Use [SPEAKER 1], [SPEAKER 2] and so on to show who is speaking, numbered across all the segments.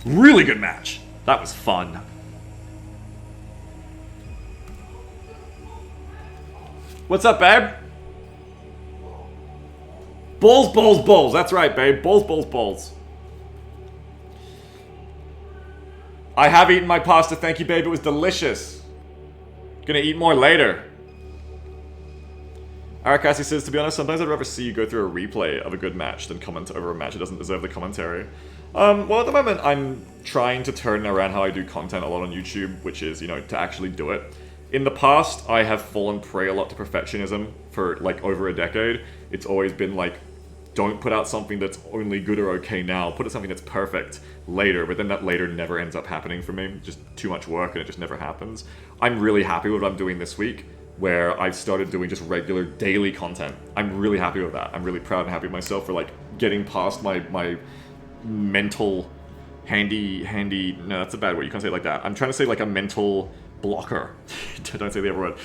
[SPEAKER 1] Really good match. That was fun. What's up, babe? Balls, balls, balls. That's right, babe. Balls, balls, balls. I have eaten my pasta, thank you, babe. It was delicious. Gonna eat more later. Arakasi says, to be honest, sometimes I'd rather see you go through a replay of a good match than comment over a match that doesn't deserve the commentary. Well, at the moment, I'm trying to turn around how I do content a lot on YouTube, which is, you know, to actually do it. In the past, I have fallen prey a lot to perfectionism for, like, over a decade. It's always been, like, don't put out something that's only good or okay now. Put out something that's perfect later, but then that later never ends up happening for me. Just too much work and it just never happens. I'm really happy with what I'm doing this week, where I've started doing just regular daily content. I'm really happy with that. I'm really proud and happy with myself for, like, getting past my mental no, that's a bad word. You can't say it like that. I'm trying to say, like, a mental blocker. Don't say the other word.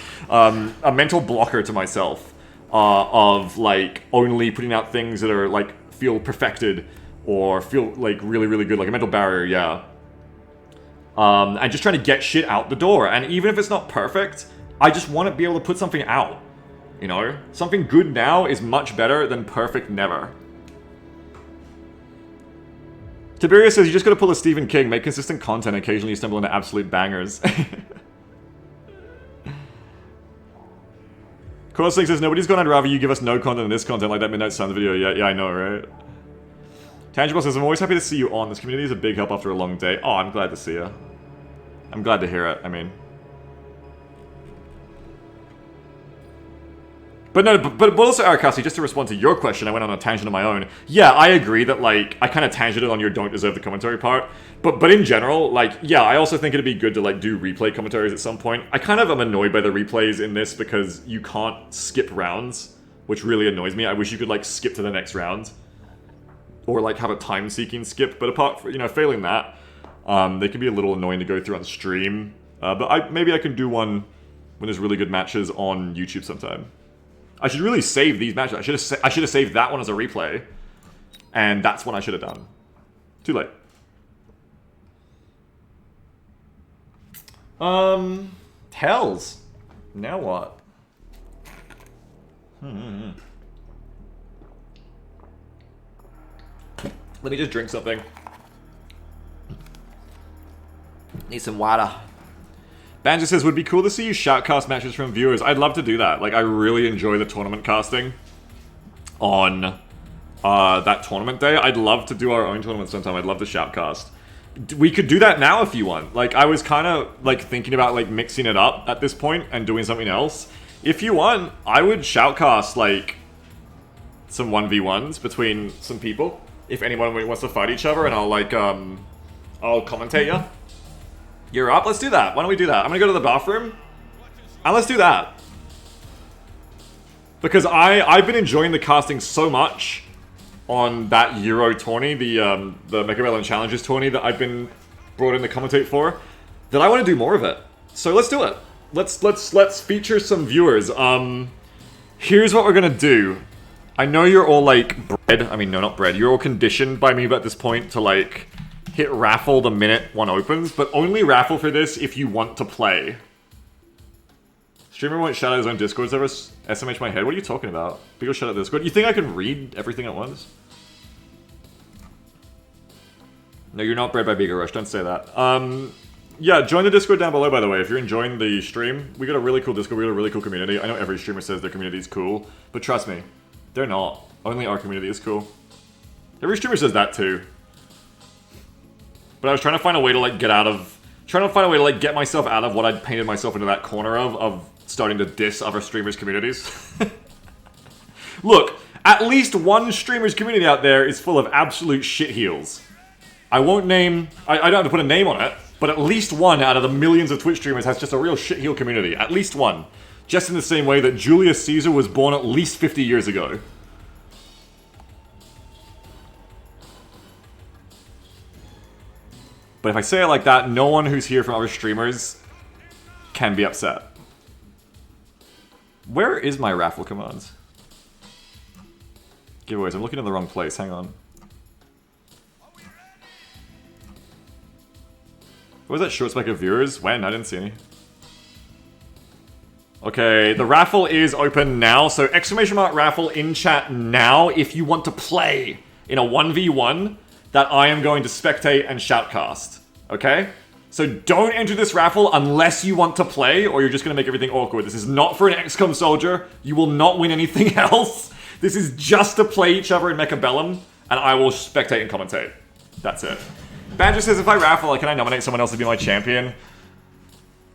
[SPEAKER 1] A mental blocker to myself. Of, like, only putting out things that are, like, feel perfected or feel, like, really, really good, like a mental barrier, yeah. And just trying to get shit out the door. And even if it's not perfect, I just want to be able to put something out, you know? Something good now is much better than perfect never. Tiberius says, you just gotta pull a Stephen King, make consistent content, occasionally you stumble into absolute bangers. Crossling says, nobody's gone, I'd rather you give us no content than this content, like that Midnight Suns video. Yeah, I know, right? Tangible says, I'm always happy to see you on. This community is a big help after a long day. Oh, I'm glad to see you. I'm glad to hear it, I mean. But no, but also, Arakasi, just to respond to your question, I went on a tangent of my own. Yeah, I agree that, like, I kind of tangented on your don't deserve the commentary part. But in general, like, yeah, I also think it'd be good to, like, do replay commentaries at some point. I kind of am annoyed by the replays in this because you can't skip rounds, which really annoys me. I wish you could, like, skip to the next round. Or, like, have a time-seeking skip. But apart from, you know, failing that, they can be a little annoying to go through on stream. But maybe I can do one when there's really good matches on YouTube sometime. I should really save these matches. I should have saved that one as a replay. And that's what I should have done. Too late. Hells. Now what? Let me just drink something. Need some water. Banjo says, would be cool to see you shoutcast matches from viewers. I'd love to do that. Like, I really enjoy the tournament casting on that tournament day. I'd love to do our own tournament sometime. I'd love to shoutcast. We could do that now if you want. Like, I was kind of, like, thinking about, like, mixing it up at this point and doing something else. If you want, I would shoutcast, like, some 1v1s between some people. If anyone wants to fight each other, and I'll, like, I'll commentate you. You're up? Let's do that. Why don't we do that? I'm gonna go to the bathroom. And let's do that. Because I've been enjoying the casting so much on that Euro tourney, the Mechabellum Challenges tourney that I've been brought in to commentate for, that I want to do more of it. So let's do it. Let's feature some viewers. Here's what we're gonna do. I know you're all, like, bred. I mean, no, not bred. You're all conditioned by me at this point to, like, hit raffle the minute one opens, but only raffle for this if you want to play. Streamer won't shout out his own Discord server. SMH my head. What are you talking about? People shout out Discord. You think I can read everything at once? No, you're not bred by Bigger Rush. Don't say that. Yeah, join the Discord down below, by the way, if you're enjoying the stream. We got a really cool Discord. We got a really cool community. I know every streamer says their community is cool, but trust me, they're not. Only our community is cool. Every streamer says that too. But I was trying to find a way to, like, get myself out of what I'd painted myself into that corner of starting to diss other streamers' communities. Look, at least one streamer's community out there is full of absolute shitheels. I won't name... I don't have to put a name on it, but at least one out of the millions of Twitch streamers has just a real shitheel community. At least one. Just in the same way that Julius Caesar was born at least 50 years ago. But if I say it like that, no one who's here from other streamers can be upset. Where is my raffle commands? Giveaways. I'm looking in the wrong place. Hang on. What was that short spec of viewers? When? I didn't see any. Okay, the raffle is open now, so exclamation mark raffle in chat now if you want to play in a 1v1 that I am going to spectate and shoutcast. Okay? So don't enter this raffle unless you want to play or you're just going to make everything awkward. This is not for an XCOM soldier. You will not win anything else. This is just to play each other in Mechabellum, and I will spectate and commentate. That's it. Banter says, if I raffle, can I nominate someone else to be my champion?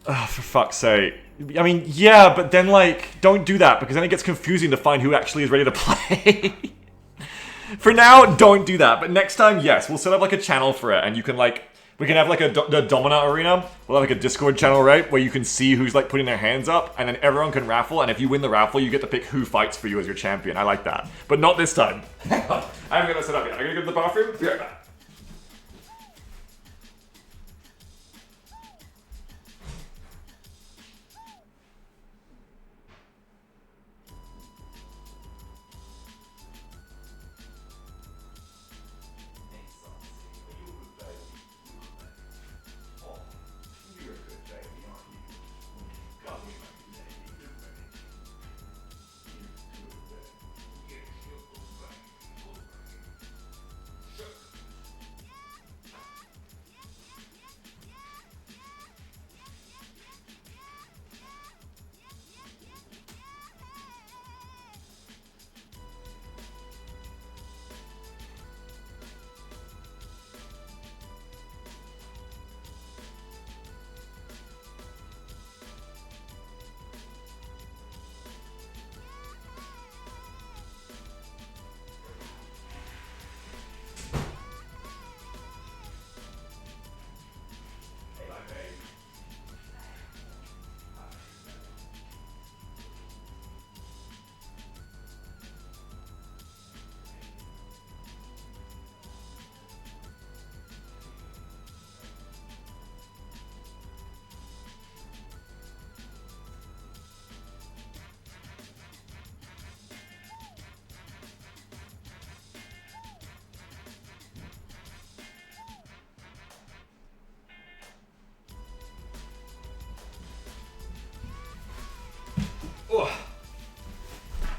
[SPEAKER 1] Ugh, for fuck's sake. I mean, yeah, but then, like, don't do that, because then it gets confusing to find who actually is ready to play. For now, don't do that. But next time, yes, we'll set up, like, a channel for it, and you can, like, we can have, like, the Domina Arena. We'll have, like, a Discord channel, right, where you can see who's, like, putting their hands up, and then everyone can raffle, and if you win the raffle, you get to pick who fights for you as your champion. I like that. But not this time. Hang on. I haven't got to set up yet. I'm gonna go to the bathroom. Be right back.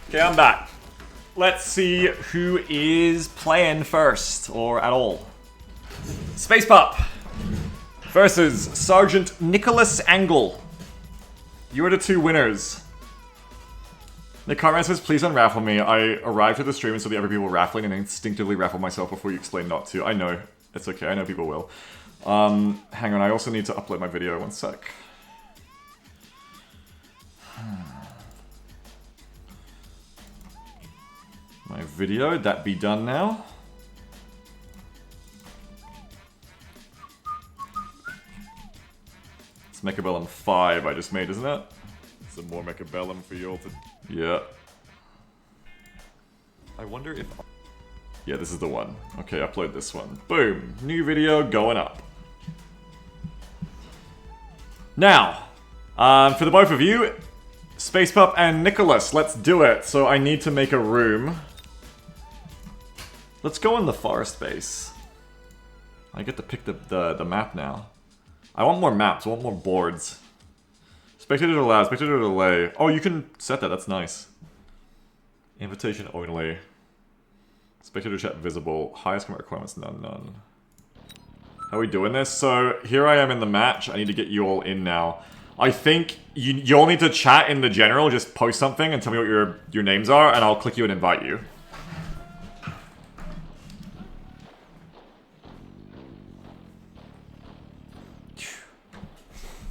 [SPEAKER 1] Okay, I'm back. Let's see who is playing first, or at all. Space Pup versus Sergeant Nicholas Angle. You are the two winners. Nick Cartman says, please unraffle me. I arrived at the stream and saw the other people raffling and instinctively raffled myself before you explained not to. I know. It's okay. I know people will. Hang on. I also need to upload my video. One sec. My video, that be done now. It's Mechabellum 5 I just made, isn't it? Some more Mechabellum for you all to... Yeah. I wonder if... Yeah, this is the one. Okay, upload this one. Boom! New video going up. Now, for the both of you, Space Pup and Nicholas, let's do it. So I need to make a room. Let's go in the forest base. I get to pick the map now. I want more maps, I want more boards. Spectator allowed, spectator delay. Oh, you can set that, that's nice. Invitation only. Spectator chat visible. Highest commit requirements, none. How are we doing this? So, here I am in the match. I need to get you all in now. I think you all need to chat in the general, just post something and tell me what your names are, and I'll click you and invite you.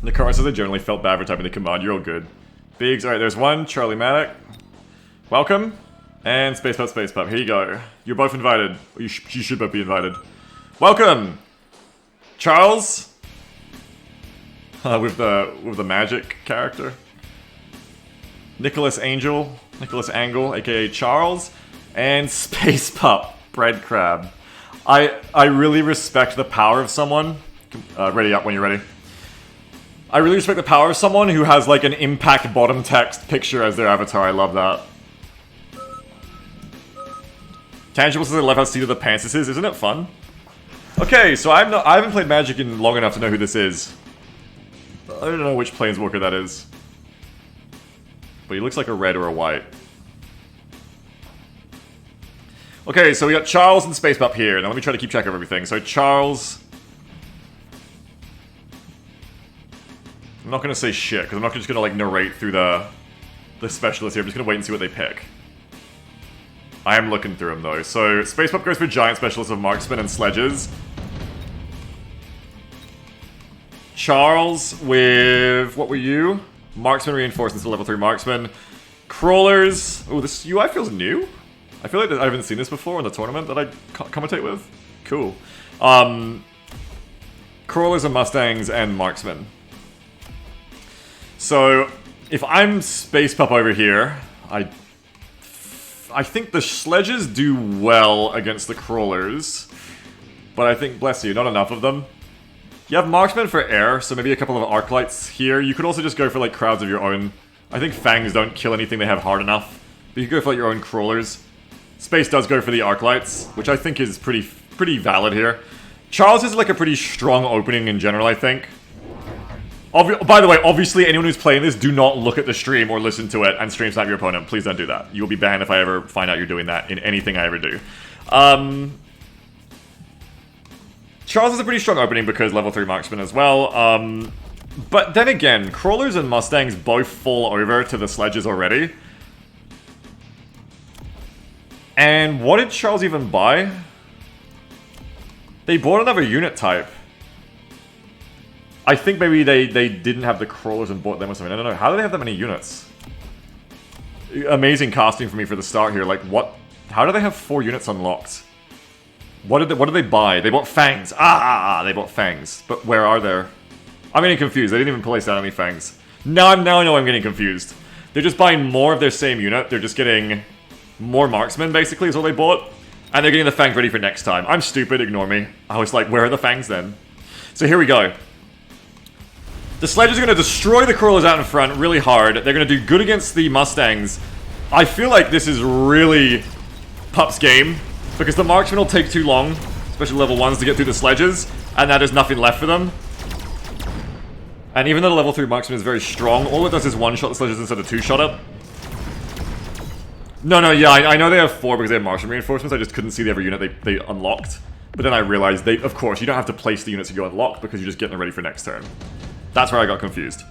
[SPEAKER 1] The car says I generally felt bad for typing the command. You're all good. Biggs, alright, there's one. Charlie Maddock. Welcome. And Space Pup, Space Pup. Here you go. You're both invited. You should both be invited. Welcome! Charles. With the magic character. Nicholas Angel. Nicholas Angle, aka Charles. And Space Pup. Bread Crab. I really respect the power of someone. Ready up when you're ready. I really respect the power of someone who has like an impact bottom text picture as their avatar. I love that. Tangible says I love how seated the pants this is. Isn't it fun? Okay, so I haven't played Magic in long enough to know who this is. I don't know which Planeswalker that is. But he looks like a red or a white. Okay, so we got Charles and Space up here. Now let me try to keep track of everything. So Charles... I'm not gonna say shit, because I'm not just gonna like narrate through the specialist here. I'm just gonna wait and see what they pick. I am looking through them though. So Space Pup goes for Giant Specialist of Marksman and Sledges. Charles with... what were you? Marksman Reinforcements to level 3 Marksman. Crawlers... oh, this UI feels new? I feel like I haven't seen this before in the tournament that I commentate with. Cool. Crawlers and Mustangs and Marksman. So, if I'm Space Pup over here, I think the Sledges do well against the Crawlers. But I think, bless you, not enough of them. You have Marksman for air, so maybe a couple of Arclights here. You could also just go for like crowds of your own. I think Fangs don't kill anything they have hard enough. But you could go for like your own Crawlers. Space does go for the Arclights, which I think is pretty valid here. Charles is like a pretty strong opening in general, I think. By the way, obviously anyone who's playing this, do not look at the stream or listen to it and stream snipe your opponent. Please don't do that. You'll be banned if I ever find out you're doing that in anything I ever do. Charles is a pretty strong opening because level 3 Marksman as well. But then again, Crawlers and Mustangs both fall over to the Sledges already. And what did Charles even buy? They bought another unit type. I think maybe they didn't have the Crawlers and bought them or something. I don't know. How do they have that many units? Amazing casting for me for the start here. Like, what? How do they have 4 units unlocked? What did they buy? They bought Fangs. They bought Fangs. But where are they? I'm getting confused. They didn't even place down any Fangs. Now I know I'm getting confused. They're just buying more of their same unit. They're just getting more Marksmen, basically, is what they bought. And they're getting the Fangs ready for next time. I'm stupid, ignore me. I was like, where are the Fangs then? So here we go. The Sledges are going to destroy the Crawlers out in front really hard. They're going to do good against the Mustangs. I feel like this is really Pup's game. Because the Marksmen will take too long, especially level 1s, to get through the Sledges. And now there's nothing left for them. And even though the level 3 Marksman is very strong, all it does is one-shot the Sledges instead of two-shot it. No, yeah, I know they have 4 because they have Marksman reinforcements. I just couldn't see the other unit they unlocked. But then I realized, of course, you don't have to place the units you unlock because you're just getting them ready for next turn. That's where I got confused.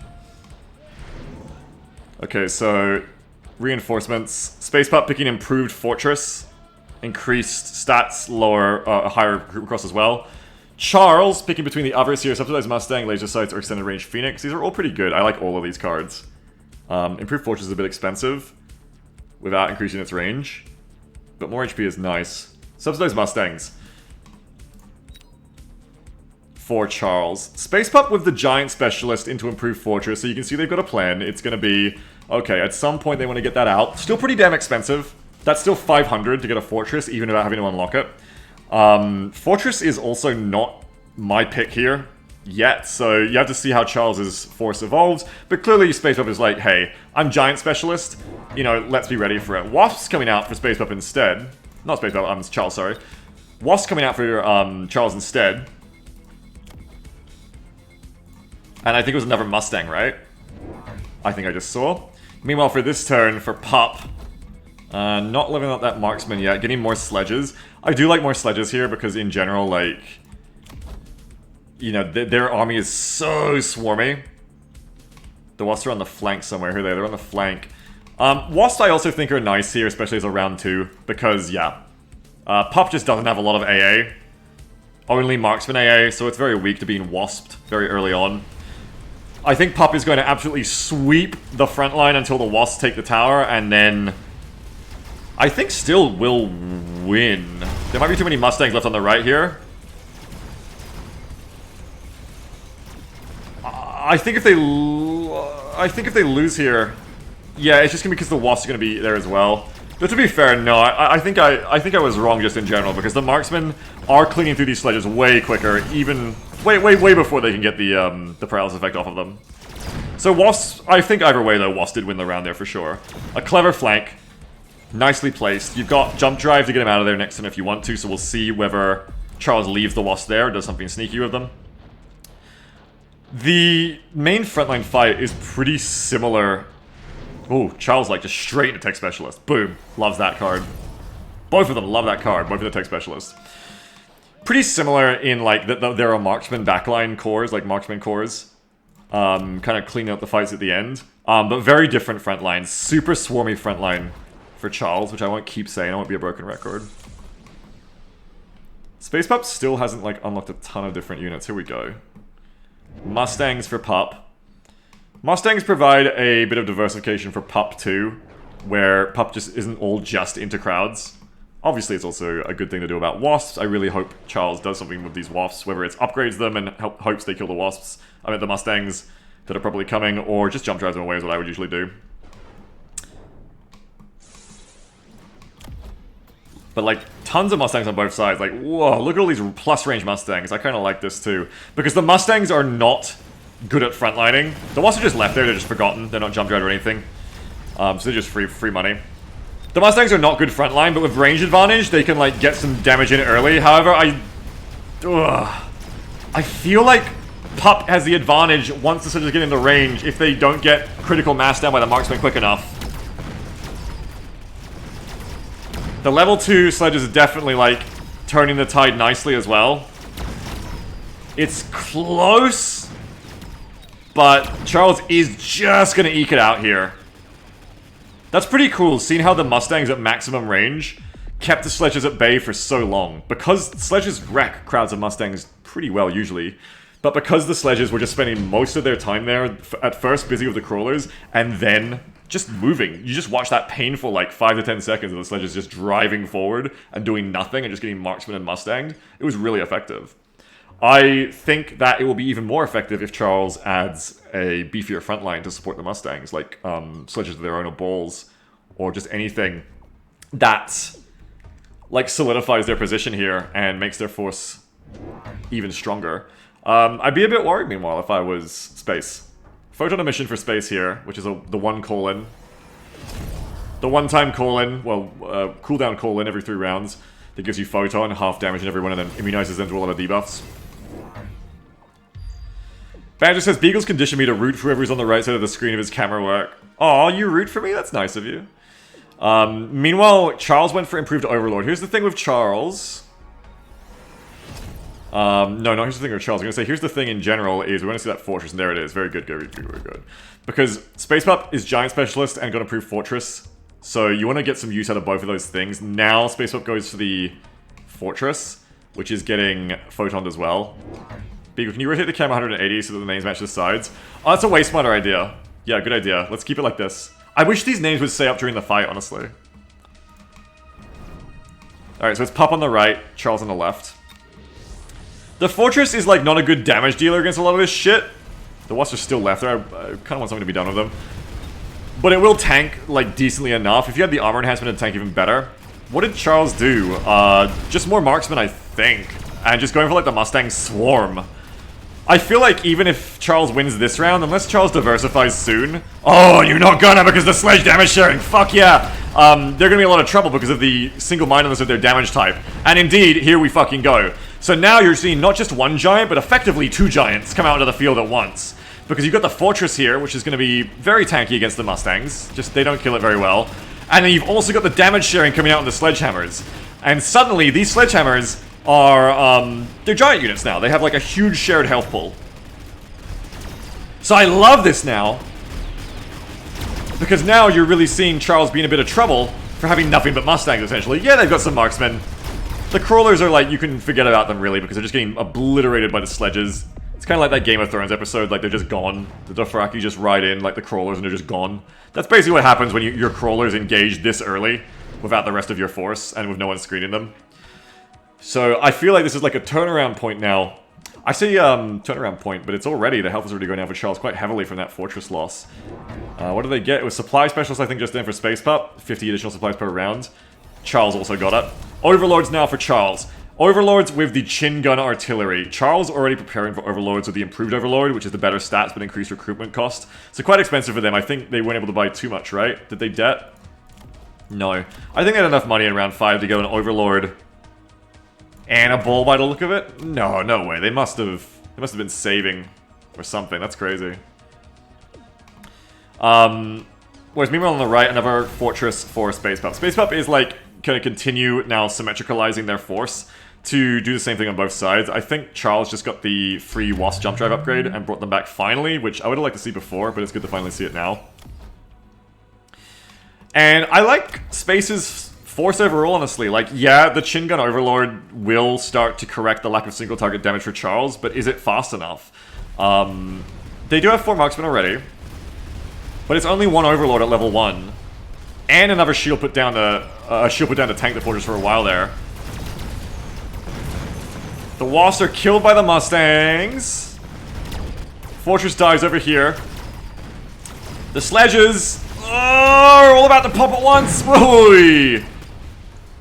[SPEAKER 1] Okay, so reinforcements. Space Pup picking improved Fortress. Increased stats, higher group cross as well. Charles picking between the others here. Subsidized Mustang, Laser Sights, or Extended Range Phoenix. These are all pretty good. I like all of these cards. Improved Fortress is a bit expensive without increasing its range. But more HP is nice. Subsidized Mustangs. For Charles. Space Pup with the Giant Specialist into Improved Fortress. So you can see they've got a plan. It's going to be, okay, at some point they want to get that out. Still pretty damn expensive. That's still 500 to get a Fortress, even without having to unlock it. Fortress is also not my pick here yet, so you have to see how Charles's force evolves. But clearly Space Pup is like, hey, I'm Giant Specialist, you know, let's be ready for it. Wasp's coming out for Space Pup instead. Not Space Pup, Charles, sorry. Wasp's coming out for Charles instead. And I think it was another Mustang, right? I think I just saw. Meanwhile, for this turn, for Pup, not living up that Marksman yet, getting more Sledges. I do like more Sledges here because in general, like, you know, their army is so swarmy. The Wasps are on the flank somewhere. Here they're on the flank. Wasps I also think are nice here, especially as a round 2, because, yeah, Pup just doesn't have a lot of AA. Only Marksman AA, so it's very weak to being wasped very early on. I think Pup is going to absolutely sweep the front line until the Wasps take the tower, and then I think still will win. There might be too many Mustangs left on the right here. I think if they lose here, yeah, it's just gonna be because the Wasps are gonna be there as well. But to be fair, no, I think I was wrong just in general because the Marksmen are cleaning through these Sledges way quicker, even way before they can get the paralysis effect off of them. So Wasps, I think either way though, Wasps did win the round there for sure. A clever flank, nicely placed. You've got Jump Drive to get him out of there next turn if you want to, so we'll see whether Charles leaves the Wasp there, does something sneaky with them. The main frontline fight is pretty similar. Oh, Charles like just straight into Tech Specialist. Boom. Loves that card. Both of them love that card, both of the Tech Specialists. Pretty similar in like that there are marksman backline cores, like marksman cores. Kind of cleaning up the fights at the end. But very different front lines. Super swarmy front line for Charles, which I won't keep saying. I won't be a broken record. Space Pup still hasn't like unlocked a ton of different units. Here we go. Mustangs for Pup. Mustangs provide a bit of diversification for Pup too, where Pup just isn't all just into crowds. Obviously, it's also a good thing to do about Wasps. I really hope Charles does something with these Wasps, whether it's upgrades them and hopes they kill the Wasps. I mean, the Mustangs that are probably coming, or just jump drive them away is what I would usually do. But like, tons of Mustangs on both sides. Like, whoa, look at all these plus range Mustangs. I kind of like this too. Because the Mustangs are not good at frontlining. The Wasps are just left there, they're just forgotten. They're not jump drive or anything. So they're just free money. The Mustangs are not good frontline, but with range advantage, they can like get some damage in early. However, I feel like Pup has the advantage once the soldiers get into range if they don't get critical mass down by the marksman quick enough. The level 2 sledges are definitely like turning the tide nicely as well. It's close, but Charles is just gonna eke it out here. That's pretty cool, seeing how the Mustangs at maximum range kept the sledges at bay for so long. Because sledges wreck crowds of Mustangs pretty well usually, but because the sledges were just spending most of their time there, at first busy with the crawlers, and then just moving. You just watch that painful like 5 to 10 seconds of the sledges just driving forward and doing nothing and just getting marksman and Mustanged. It was really effective. I think that it will be even more effective if Charles adds a beefier front line to support the Mustangs, like sledges of their own or balls, or just anything that like solidifies their position here and makes their force even stronger. I'd be a bit worried, meanwhile, if I was Space. Photon emission for Space here, which is the one call-in. The one-time call-in, well, cooldown call-in every 3 rounds that gives you Photon, half damage in every one, and then immunizes them to a lot of debuffs. Banter says, Beagles condition me to root for whoever's on the right side of the screen of his camera work. Aw, you root for me? That's nice of you. Meanwhile, Charles went for improved Overlord. Here's the thing with Charles. No, here's the thing with Charles. I'm gonna say, here's the thing in general is we want to see that Fortress, and there it is. Very good, very good. Because Space Pup is Giant Specialist and got improved Fortress. So you want to get some use out of both of those things. Now Space Pup goes for the Fortress, which is getting Photoned as well. Beagle, can you rotate the camera 180 so that the names match the sides? Oh, that's a way smarter idea. Yeah, good idea. Let's keep it like this. I wish these names would stay up during the fight, honestly. Alright, so it's Pup on the right, Charles on the left. The Fortress is, like, not a good damage dealer against a lot of this shit. The Wasps are still left there. I kind of want something to be done with them. But it will tank, like, decently enough. If you had the armor enhancement, it'd tank even better. What did Charles do? Just more marksman, I think. And just going for, like, the Mustang Swarm. I feel like even if Charles wins this round, unless Charles diversifies soon... Oh, you're not gonna because the sledge damage sharing! Fuck yeah! They're gonna be in a lot of trouble because of the single-mindedness of their damage type. And indeed, here we fucking go. So now you're seeing not just one giant, but effectively 2 giants come out into the field at once. Because you've got the Fortress here, which is going to be very tanky against the Mustangs. Just, they don't kill it very well. And then you've also got the damage sharing coming out in the Sledgehammers. And suddenly, these Sledgehammers are, they're giant units now. They have like a huge shared health pool. So I love this now. Because now you're really seeing Charles be in a bit of trouble for having nothing but Mustangs, essentially. Yeah, they've got some marksmen. The crawlers are like, you can forget about them really, because they're just getting obliterated by the sledges. It's kind of like that Game of Thrones episode, like they're just gone. The Dothraki just ride in like the crawlers and they're just gone. That's basically what happens when your crawlers engage this early without the rest of your force and with no one screening them. So I feel like this is like a turnaround point now. I say turnaround point, but it's already, the health is already going down for Charles quite heavily from that Fortress loss. What did they get? It was Supply Specialist, I think, just then for Space Pup. 50 additional supplies per round. Charles also got it. Overlords now for Charles. Overlords with the Chin Gun Artillery. Charles already preparing for Overlords with the Improved Overlord, which is the better stats but increased recruitment cost. So quite expensive for them. I think they weren't able to buy too much, right? Did they debt? No. I think they had enough money in round 5 to go an Overlord And a ball by the look of it? No, no way. They must have been saving or something. That's crazy. Whereas meanwhile on the right, another fortress for Space Pup. Space Pup is like going to continue now symmetricalizing their force to do the same thing on both sides. I think Charles just got the free Wasp jump drive upgrade and brought them back finally, which I would have liked to see before, but it's good to finally see it now. And I like Space's force overall, honestly. Like, yeah, the Chin Gun Overlord will start to correct the lack of single target damage for Charles, but is it fast enough? They do have 4 marksmen already, but it's only 1 Overlord at level 1, and another shield put down to tank the fortress for a while there. The Wasps are killed by the Mustangs. Fortress dies over here. The sledges are all about to pop at once. Whoa!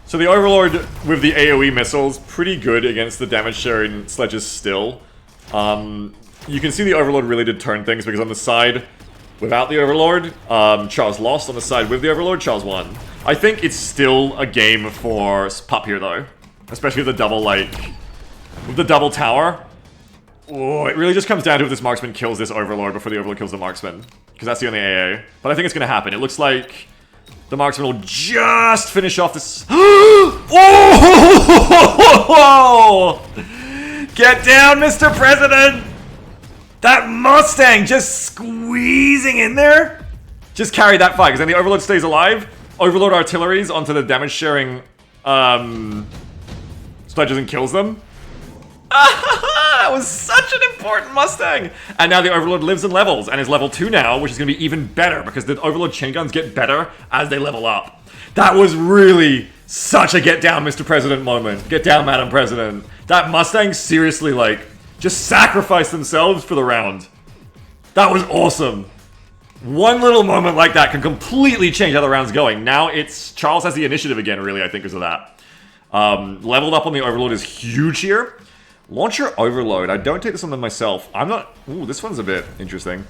[SPEAKER 1] So the Overlord with the AoE missiles, pretty good against the damage sharing sledges still. You can see the Overlord really did turn things, because on the side without the Overlord, Charles lost. On the side with the Overlord, Charles won. I think it's still a game for Pup here though. Especially with the double, like, with the double tower. Oh, it really just comes down to if this marksman kills this Overlord before the Overlord kills the marksman. Because that's the only AA. But I think it's going to happen. It looks like the marksman will just finish off this. Oh! Get down, Mr. President! That Mustang just squeezing in there? Just carry that fight, because then the Overlord stays alive. Overlord artilleries onto the damage sharing sledges and kills them. That was such an important Mustang! And now the Overlord lives and levels, and is level 2 now, which is going to be even better, because the Overlord chain guns get better as they level up. That was really such a get down, Mr. President moment. Get down, Madam President. That Mustang seriously, like, just sacrificed themselves for the round. That was awesome. One little moment like that can completely change how the round's going. Now it's Charles has the initiative again, really, I think, because of that. Leveled up on the Overlord is huge here. Launcher Overload. I don't take this on them myself. I'm not... Ooh, this one's a bit interesting.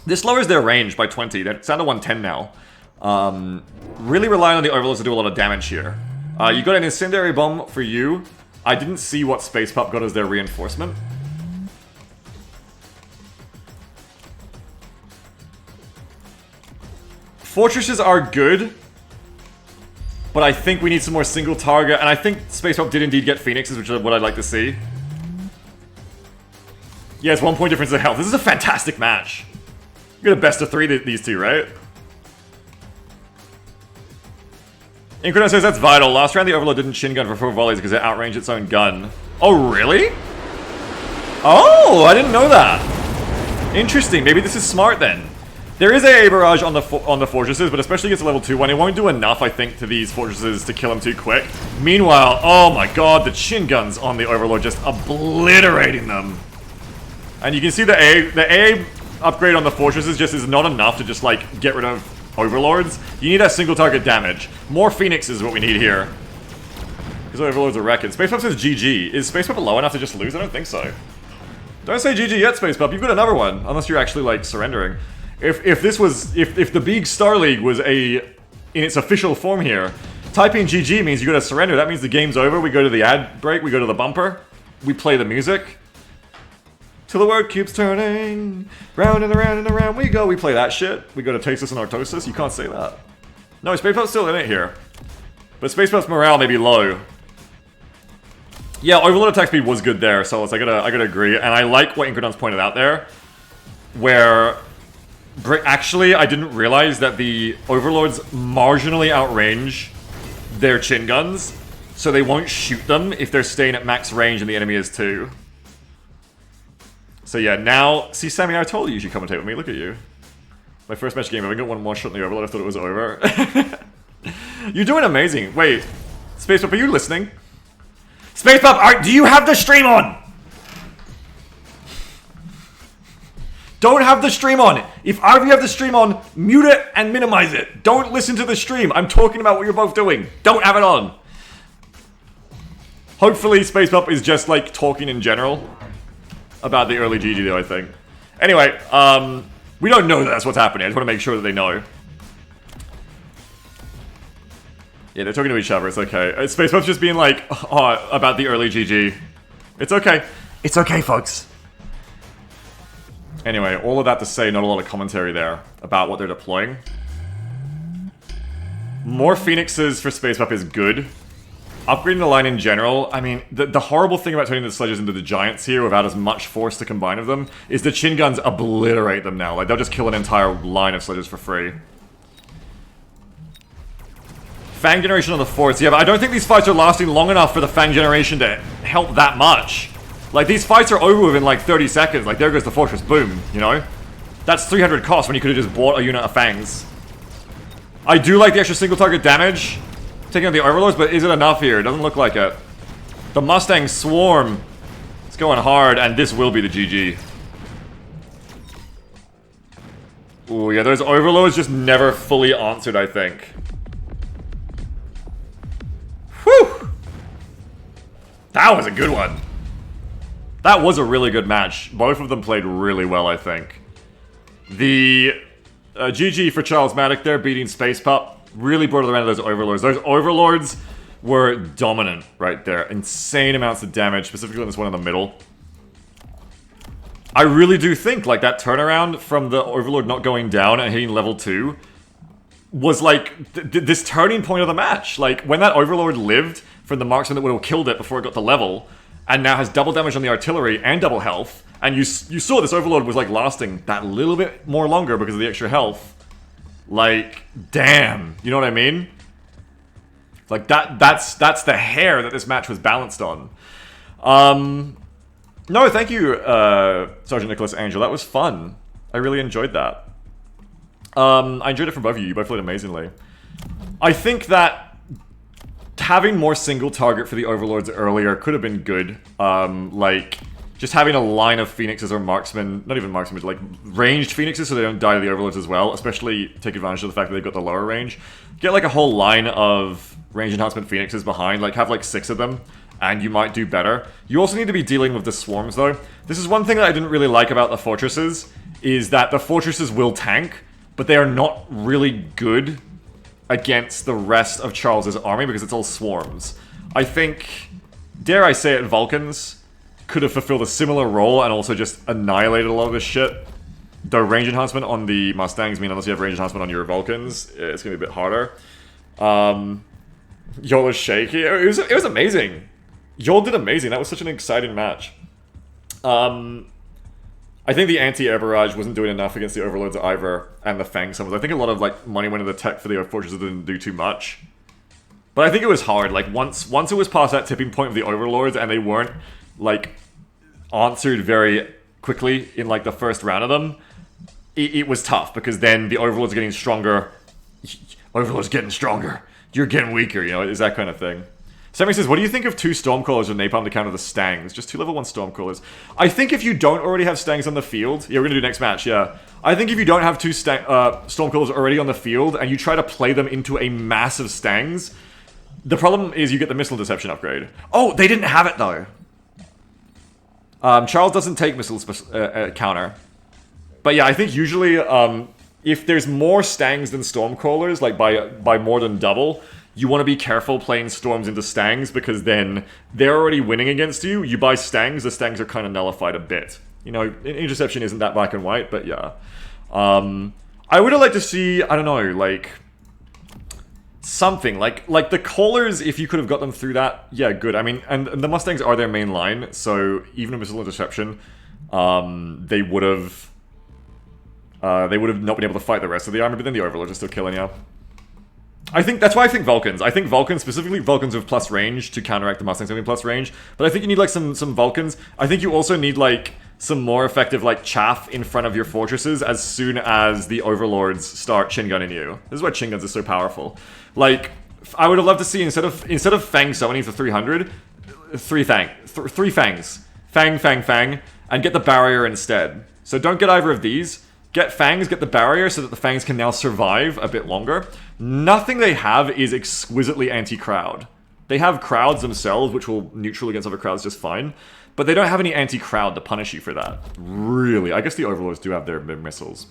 [SPEAKER 1] This lowers their range by 20. They're down to 110 now. Really relying on the Overlords to do a lot of damage here. You got an Incendiary Bomb for you. I didn't see what Space Pup got as their reinforcement. Fortresses are good, but I think we need some more single target, and I think Space Pup did indeed get Phoenixes, which is what I'd like to see. Yeah, it's 1 point difference in health. This is a fantastic match. You got a best of 3 these two, right? Incredon says that's vital. Last round the Overlord didn't Shin Gun for 4 volleys because it outranged its own gun. Oh, really? Oh, I didn't know that. Interesting. Maybe this is smart then. There is a barrage on the fortresses, but especially against a level 2 one, it won't do enough, I think, to these fortresses to kill them too quick. Meanwhile, oh my god, the Shin Guns on the Overlord just obliterating them. And you can see the AA upgrade on the fortresses just is not enough to just, like, get rid of Overlords. You need that single target damage. More Phoenixes is what we need here. Because Overlords are wrecking. Space Pup says GG. Is Space Pup low enough to just lose? I don't think so. Don't say GG yet, Space Pup. You've got another one. Unless you're actually, like, surrendering. If the big Star League was in its official form here, typing GG means you gotta surrender. That means the game's over. We go to the ad break. We go to the bumper. We play the music. Till the world keeps turning, round and around and around we go. We play that shit. We go to Tasis and Artosis. You can't say that. No, Space Pup's still in it here. But Space Pup's morale may be low. Yeah, Overlord attack speed was good there, so I gotta agree. And I like what Incredon's pointed out there, where actually I didn't realize that the Overlords marginally outrange their Chin Guns, so they won't shoot them if they're staying at max range and the enemy is too. So yeah, now... See, Sammy, I told you should commentate with me. Look at you. My first match game, I got one more shot in the Overlord. I thought it was over. You're doing amazing. Wait. Space Pup, are you listening? Space Pup, do you have the stream on? Don't have the stream on. If either of you have the stream on, mute it and minimize it. Don't listen to the stream. I'm talking about what you're both doing. Don't have it on. Hopefully Space Pup is just, like, talking in general about the early GG though, I think. Anyway, we don't know that that's what's happening. I just want to make sure that they know. Yeah, they're talking to each other, it's okay. Space Puff's just being like, oh, about the early GG. It's okay. It's okay, folks. Anyway, all of that to say, not a lot of commentary there about what they're deploying. More Phoenixes for Space Puff is good. Upgrading the line in general, I mean, the horrible thing about turning the sledges into the giants here without as much force to combine of them is the chin guns obliterate them now. Like, they'll just kill an entire line of sledges for free. Fang generation on the forts, yeah, but I don't think these fights are lasting long enough for the Fang generation to help that much. Like, these fights are over within like 30 seconds. Like, there goes the fortress, boom, you know? That's 300 cost when you could have just bought a unit of Fangs. I do like the extra single target damage taking out the Overlords, but is it enough here? It doesn't look like it. The Mustang Swarm is going hard, and this will be the GG. Ooh, yeah, those Overlords just never fully answered, I think. Whew! That was a good one. That was a really good match. Both of them played really well, I think. The GG for Charles Maddock there, beating Space Pup. Really brought it around to those Overlords. Those Overlords were dominant right there. Insane amounts of damage, specifically on this one in the middle. I really do think, like, that turnaround from the Overlord not going down and hitting level 2 was, like, this turning point of the match. Like, when that Overlord lived from the marksman that would have killed it before it got to level, and now has double damage on the artillery and double health, and you saw this Overlord was, like, lasting that little bit more longer because of the extra health. Like, damn, you know what I mean? Like, that's the hair that this match was balanced on. No, thank you, Sergeant Nicholas Angel. That was fun. I really enjoyed that. I enjoyed it from both of you. You both played amazingly. I think that having more single target for the Overlords earlier could have been good. Like, just having a line of Phoenixes or Marksmen, not even Marksmen, but like ranged Phoenixes so they don't die to the Overlords as well, especially take advantage of the fact that they've got the lower range. Get like a whole line of range enhancement Phoenixes behind, like have like 6 of them, and you might do better. You also need to be dealing with the swarms though. This is one thing that I didn't really like about the fortresses, is that the fortresses will tank, but they are not really good against the rest of Charles's army because it's all swarms. I think, dare I say it, Vulcans could have fulfilled a similar role and also just annihilated a lot of this shit. Though range enhancement on the Mustangs mean unless you have range enhancement on your Vulcans, it's gonna be a bit harder. Yol is shaky. It was amazing. Yol did amazing. That was such an exciting match. I think the anti-air barrage wasn't doing enough against the Overlords either, and the Fang summons. I think a lot of like money went into the tech for the fortresses that didn't do too much. But I think it was hard. Like once it was past that tipping point of the Overlords and they weren't like answered very quickly in like the first round of them, it was tough because then the Overlords are getting stronger. Overlord's getting stronger. You're getting weaker, you know, it's that kind of thing. Sammy says, what do you think of 2 Stormcrawlers with Napalm to counter the Stangs? Just 2 level 1 Stormcrawlers. I think if you don't already have Stangs on the field... Yeah, we're gonna do next match, yeah. I think if you don't have 2 Stormcrawlers already on the field, and you try to play them into a massive Stangs, the problem is you get the Missile Deception upgrade. Oh, they didn't have it, though. Charles doesn't take Missile counter. But yeah, I think usually, if there's more Stangs than Stormcrawlers, like by more than double... You want to be careful playing Storms into Stangs, because then they're already winning against you. You buy Stangs, the Stangs are kind of nullified a bit. You know, Interception isn't that black and white, but yeah. I would have liked to see, I don't know, like... something. Like the Callers, if you could have got them through that, yeah, good. I mean, and the Mustangs are their main line, so even a Missile Interception, they would have not been able to fight the rest of the army, but then the Overlords are still killing you. I think that's why I think Vulcans. I think Vulcans, specifically Vulcans with plus range to counteract the Mustangs having plus range. But I think you need like some Vulcans. I think you also need like some more effective like chaff in front of your fortresses as soon as the Overlords start chin gunning you. This is why chin guns are so powerful. Like, I would have loved to see instead of Fang summoning for 300, 3 Fangs. Fang, and get the barrier instead. So don't get either of these. Get Fangs, get the barrier, so that the Fangs can now survive a bit longer. Nothing they have is exquisitely anti-crowd. They have crowds themselves, which will neutral against other crowds just fine. But they don't have any anti-crowd to punish you for that. Really. I guess the Overlords do have their missiles.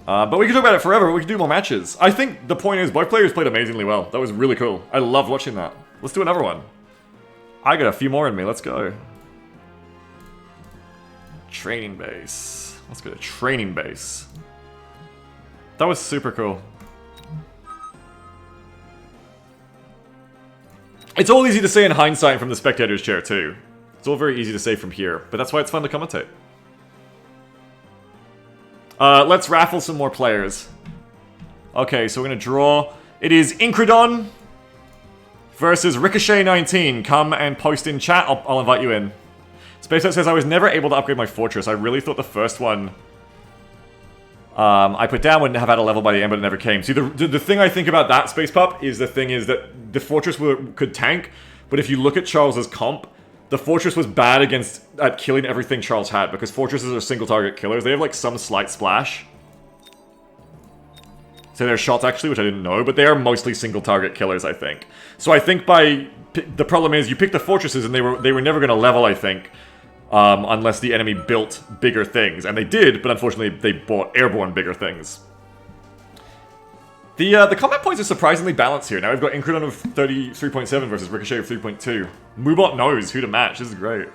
[SPEAKER 1] But we could talk about it forever, but we could do more matches. I think the point is, both players played amazingly well. That was really cool. I loved watching that. Let's do another one. I got a few more in me, let's go. Training base. Let's go to training base. That was super cool. It's all easy to say in hindsight from the spectator's chair too. It's all very easy to say from here, but that's why it's fun to commentate. Let's raffle some more players. Okay, so we're gonna draw. It is Incredon versus Ricochet 19. Come and post in chat. I'll invite you in. SpaceX says I was never able to upgrade my fortress. I really thought the first one I put down wouldn't have had a level by the end, but it never came. See, the thing I think about that, Space Pup, is the thing is that the fortress could tank, but if you look at Charles's comp, the fortress was bad at killing everything Charles had, because fortresses are single target killers. They have like some slight splash. So they're shots actually, which I didn't know, but they are mostly single target killers, I think. So I think the problem is you pick the fortresses and they were never going to level, I think. Unless the enemy built bigger things. And they did, but unfortunately they bought airborne bigger things. The combat points are surprisingly balanced here. Now we've got Incredon of 33.7 versus Ricochet of 3.2. Moobot knows who to match. This is great.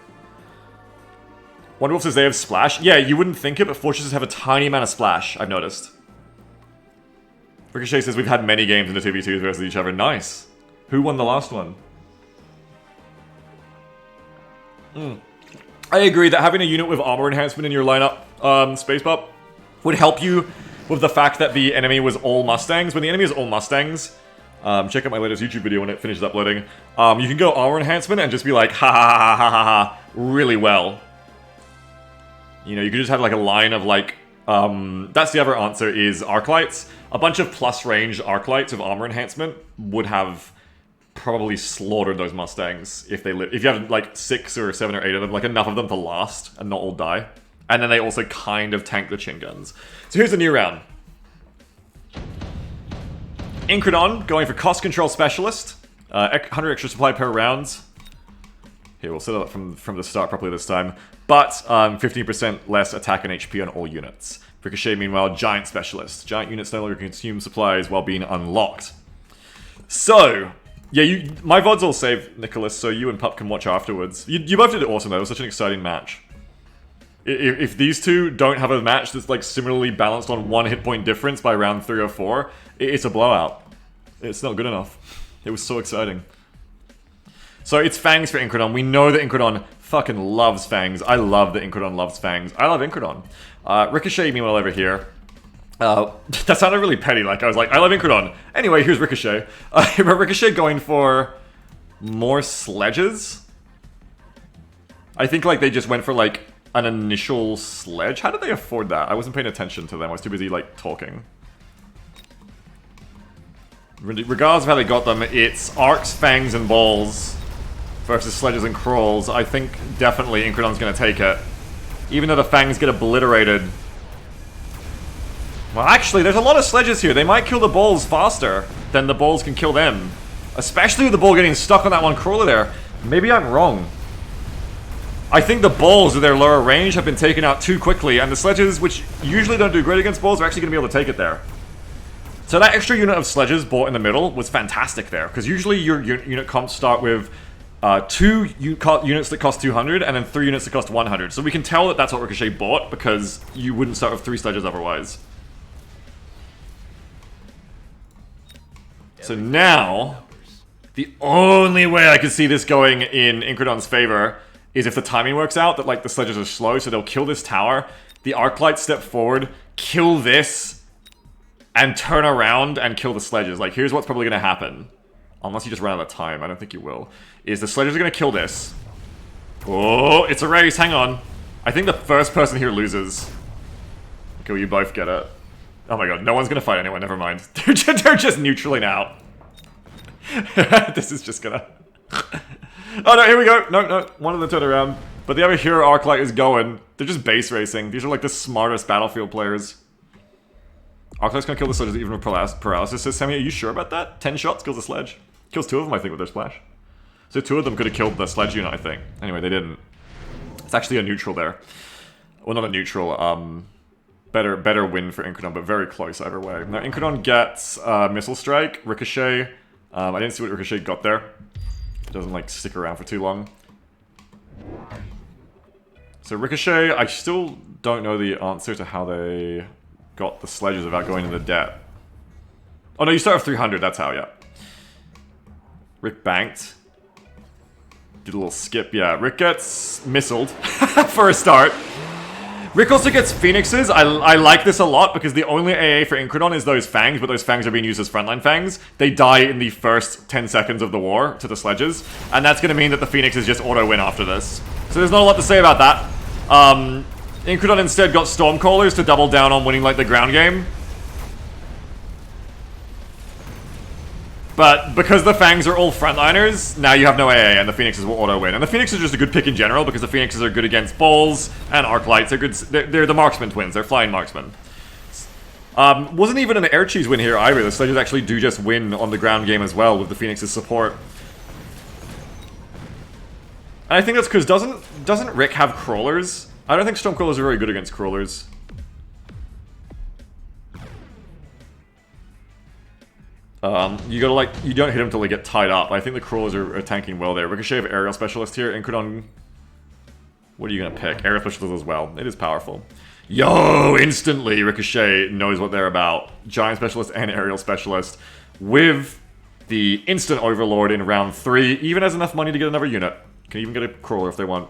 [SPEAKER 1] Wonderwolf says they have splash. Yeah, you wouldn't think it, but fortresses have a tiny amount of splash, I've noticed. Ricochet says we've had many games in the 2v2s versus each other. Nice. Who won the last one? I agree that having a unit with armor enhancement in your lineup, Space Pup, would help you with the fact that the enemy was all Mustangs. When the enemy is all Mustangs, check out my latest YouTube video when it finishes uploading, you can go armor enhancement and just be like, ha ha ha ha ha ha, really well. You know, you could just have like a line of like, that's the other answer is Arclights. A bunch of plus range Arclights with armor enhancement would have probably slaughtered those Mustangs if they live. If you have like 6 or 7 or 8 of them, like enough of them to last and not all die. And then they also kind of tank the chin guns. So here's the new round. Incredon going for cost control specialist. 100 extra supply per rounds. Here, we'll set it up from the start properly this time. But 15% less attack and HP on all units. Ricochet, meanwhile, giant specialist. Giant units no longer consume supplies while being unlocked. So, yeah, my VODs all saved, Nicholas, so you and Pup can watch afterwards. You both did it awesome, though. It was such an exciting match. If these two don't have a match that's like similarly balanced on 1 hit point difference by round 3 or 4, it's a blowout. It's not good enough. It was so exciting. So it's Fangs for Incredon. We know that Incredon fucking loves Fangs. I love that Incredon loves Fangs. I love Incredon. Ricochet, meanwhile, over here. That sounded really petty, like I was like, I love Incredon. Anyway, here's Ricochet. Ricochet going for more sledges. I think like they just went for like an initial sledge. How did they afford that? I wasn't paying attention to them. I was too busy like talking. Regardless of how they got them, it's Arcs, Fangs, and Balls versus Sledges and Crawls. I think definitely Incredon's gonna take it. Even though the Fangs get obliterated. Well, actually, there's a lot of Sledges here. They might kill the Balls faster than the Balls can kill them. Especially with the Ball getting stuck on that one Crawler there. Maybe I'm wrong. I think the Balls with their lower range have been taken out too quickly, and the Sledges, which usually don't do great against Balls, are actually going to be able to take it there. So that extra unit of Sledges bought in the middle was fantastic there, because usually your unit comps start with 2 units that cost 200, and then 3 units that cost 100. So we can tell that that's what Ricochet bought, because you wouldn't start with 3 Sledges otherwise. So now, the only way I could see this going in Incredon's favor is if the timing works out, that like the Sledges are slow, so they'll kill this tower, the Arclights step forward, kill this, and turn around and kill the Sledges. Like, here's what's probably going to happen. Unless you just run out of time, I don't think you will. Is the Sledges are going to kill this. Oh, it's a race, hang on. I think the first person here loses. Okay, well, you both get it. Oh my god, no one's going to fight anyone, never mind. They're just neutraling out. This is just gonna... Oh no, here we go! No, one of them turned around. But the other hero Arclight is going. They're just base racing. These are like the smartest battlefield players. Arclight's gonna kill the sledges even with paralysis. Says Sammy, are you sure about that? 10 shots kills a sledge. Kills 2 of them, I think, with their splash. So 2 of them could have killed the sledge unit, I think. Anyway, they didn't. It's actually a neutral there. Well, not a neutral, Better win for Incredon, but very close either way. Now, Incredon gets Missile Strike, Ricochet. I didn't see what Ricochet got there. It doesn't, like, stick around for too long. So Ricochet, I still don't know the answer to how they got the sledges without going into debt. Oh no, you start with 300, that's how, yeah. Rick banked. Did a little skip, yeah. Rick gets missiled for a start. Rick also gets Phoenixes. I like this a lot because the only AA for Incredon is those fangs, but those fangs are being used as frontline fangs. They die in the first 10 seconds of the war to the sledges, and that's going to mean that the Phoenixes just auto-win after this. So there's not a lot to say about that. Incredon instead got Stormcallers to double down on winning like the ground game. But because the Fangs are all frontliners, now you have no AA and the Phoenixes will auto-win. And the Phoenixes are just a good pick in general because the Phoenixes are good against Balls and Arclights. They're good. They're the marksman twins. They're flying marksmen. Wasn't even an air cheese win here either. The Sledges actually do just win on the ground game as well with the Phoenix's support. And I think that's because doesn't Rick have crawlers? I don't think Stormcrawlers are very good against crawlers. You gotta like, you don't hit them until they get tied up. I think the crawlers are tanking well there. Ricochet of Aerial Specialist here. Incredon, what are you gonna pick? Aerial Specialist as well. It is powerful. Yo, instantly Ricochet knows what they're about. Giant Specialist and Aerial Specialist with the instant Overlord in round 3. Even has enough money to get another unit. Can even get a crawler if they want.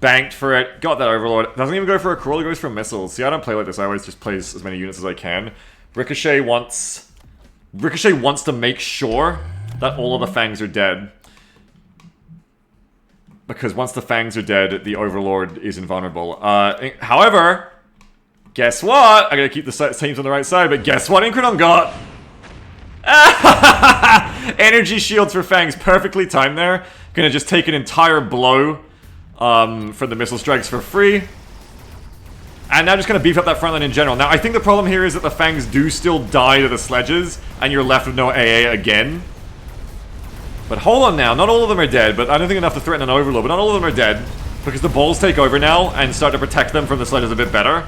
[SPEAKER 1] Banked for it. Got that Overlord. Doesn't even go for a crawler, goes for missiles. See, I don't play like this. I always just place as many units as I can. Ricochet wants to make sure that all of the Fangs are dead. Because once the Fangs are dead, the Overlord is invulnerable. However, guess what? I gotta keep the teams on the right side, but guess what Incredon got? Energy shields for Fangs, perfectly timed there. Gonna just take an entire blow for the missile strikes for free. And now just gonna beef up that front line in general. Now, I think the problem here is that the Fangs do still die to the sledges, and you're left with no AA again. But hold on now, not all of them are dead, but I don't think enough to threaten an Overlord, but not all of them are dead, because the Balls take over now and start to protect them from the sledges a bit better.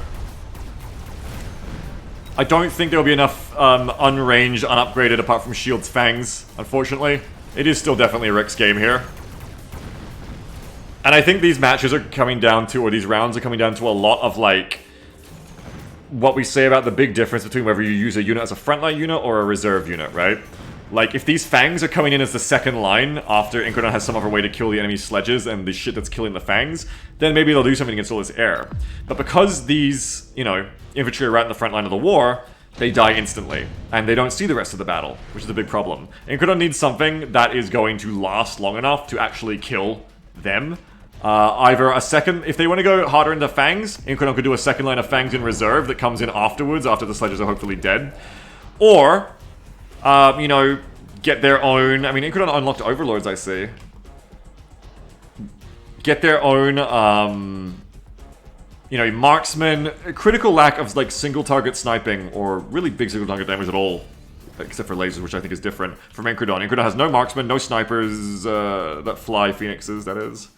[SPEAKER 1] I don't think there'll be enough unranged, unupgraded, apart from Shield's Fangs, unfortunately. It is still definitely Rick's game here. And I think these matches are coming down to, or these rounds are coming down to a lot of, like, what we say about the big difference between whether you use a unit as a frontline unit or a reserve unit, right? Like, if these Fangs are coming in as the second line after Incredon has some other way to kill the enemy's sledges and the shit that's killing the Fangs, then maybe they'll do something against all this air. But because these, you know, infantry are right in the front line of the war, they die instantly, and they don't see the rest of the battle, which is a big problem. Incredon needs something that is going to last long enough to actually kill them. Either a second, if they want to go harder into Fangs, Incredon could do a second line of Fangs in reserve that comes in afterwards, after the sledges are hopefully dead. Or, you know, get their own, I mean, Incredon unlocked Overlords, I see. Get their own, you know, marksman, critical lack of, like, single target sniping, or really big single target damage at all. Except for lasers, which I think is different from Incredon. Incredon has no marksman, no snipers that fly Phoenixes, that is.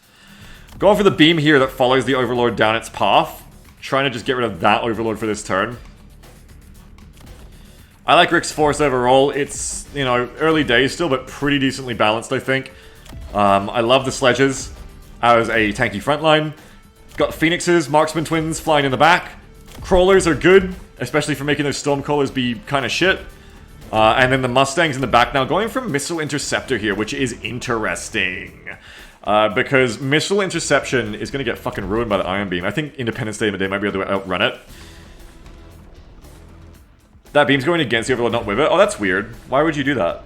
[SPEAKER 1] Going for the beam here that follows the Overlord down its path. Trying to just get rid of that Overlord for this turn. I like Rick's force overall. It's, you know, early days still, but pretty decently balanced, I think. I love the sledges as a tanky frontline. Got Phoenixes, marksman twins flying in the back. Crawlers are good, especially for making those Stormcrawlers be kind of shit. And then the Mustangs in the back now, going for Missile Interceptor here, which is interesting. Because Missile Interception is going to get fucking ruined by the Iron Beam. I think Independence Day they might be able to outrun it. That beam's going against the Overlord, not with it. Oh, that's weird. Why would you do that?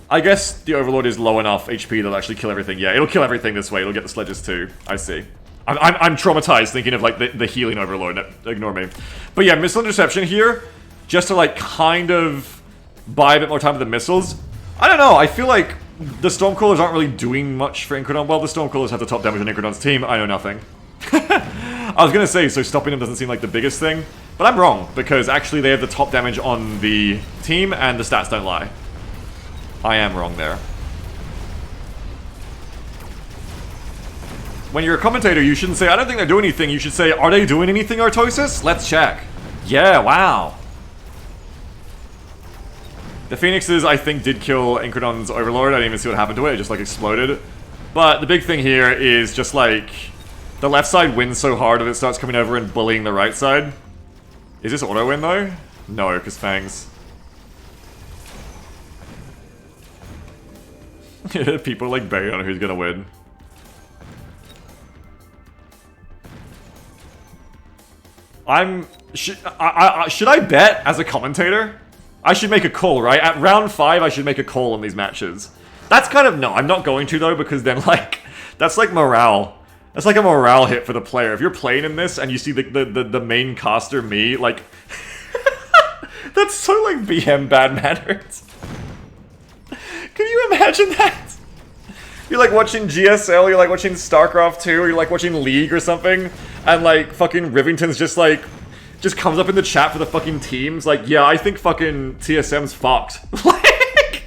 [SPEAKER 1] I guess the Overlord is low enough HP that'll actually kill everything. Yeah, it'll kill everything this way. It'll get the sledges too. I see. I'm traumatized thinking of, like, the healing Overlord. Ignore me. But yeah, Missile Interception here, just to, like, kind of buy a bit more time with the missiles. I don't know, I feel like the Stormcrawlers aren't really doing much for Incredon. Well, the Stormcrawlers have the top damage on Incredon's team. I know nothing. I was gonna say, so stopping them doesn't seem like the biggest thing. But I'm wrong, because actually they have the top damage on the team, and the stats don't lie. I am wrong there. when you're a commentator, you shouldn't say, I don't think they're doing anything. You should say, are they doing anything, Artosis? Let's check. Yeah, wow. The Phoenixes, I think, did kill Incredon's Overlord. I didn't even see what happened to it. It just, like, exploded. But the big thing here is just, like, the left side wins so hard if it starts coming over and bullying the right side. Is this auto-win, though? No, because Fangs. People are, like, betting on who's gonna win. Should I bet as a commentator? I should make a call, right? At round 5, I should make a call on these matches. That's kind of... No, I'm not going to, though, because then, like... That's like morale. That's like a morale hit for the player. If you're playing in this and you see the main caster, me, like... That's so, like, BM bad manners. Can you imagine that? You're, like, watching GSL, you're, like, watching StarCraft 2, or you're, like, watching League or something, and, like, fucking Rivington's just, like... Just comes up in the chat for the fucking teams, like, yeah, I think fucking TSM's fucked. Like,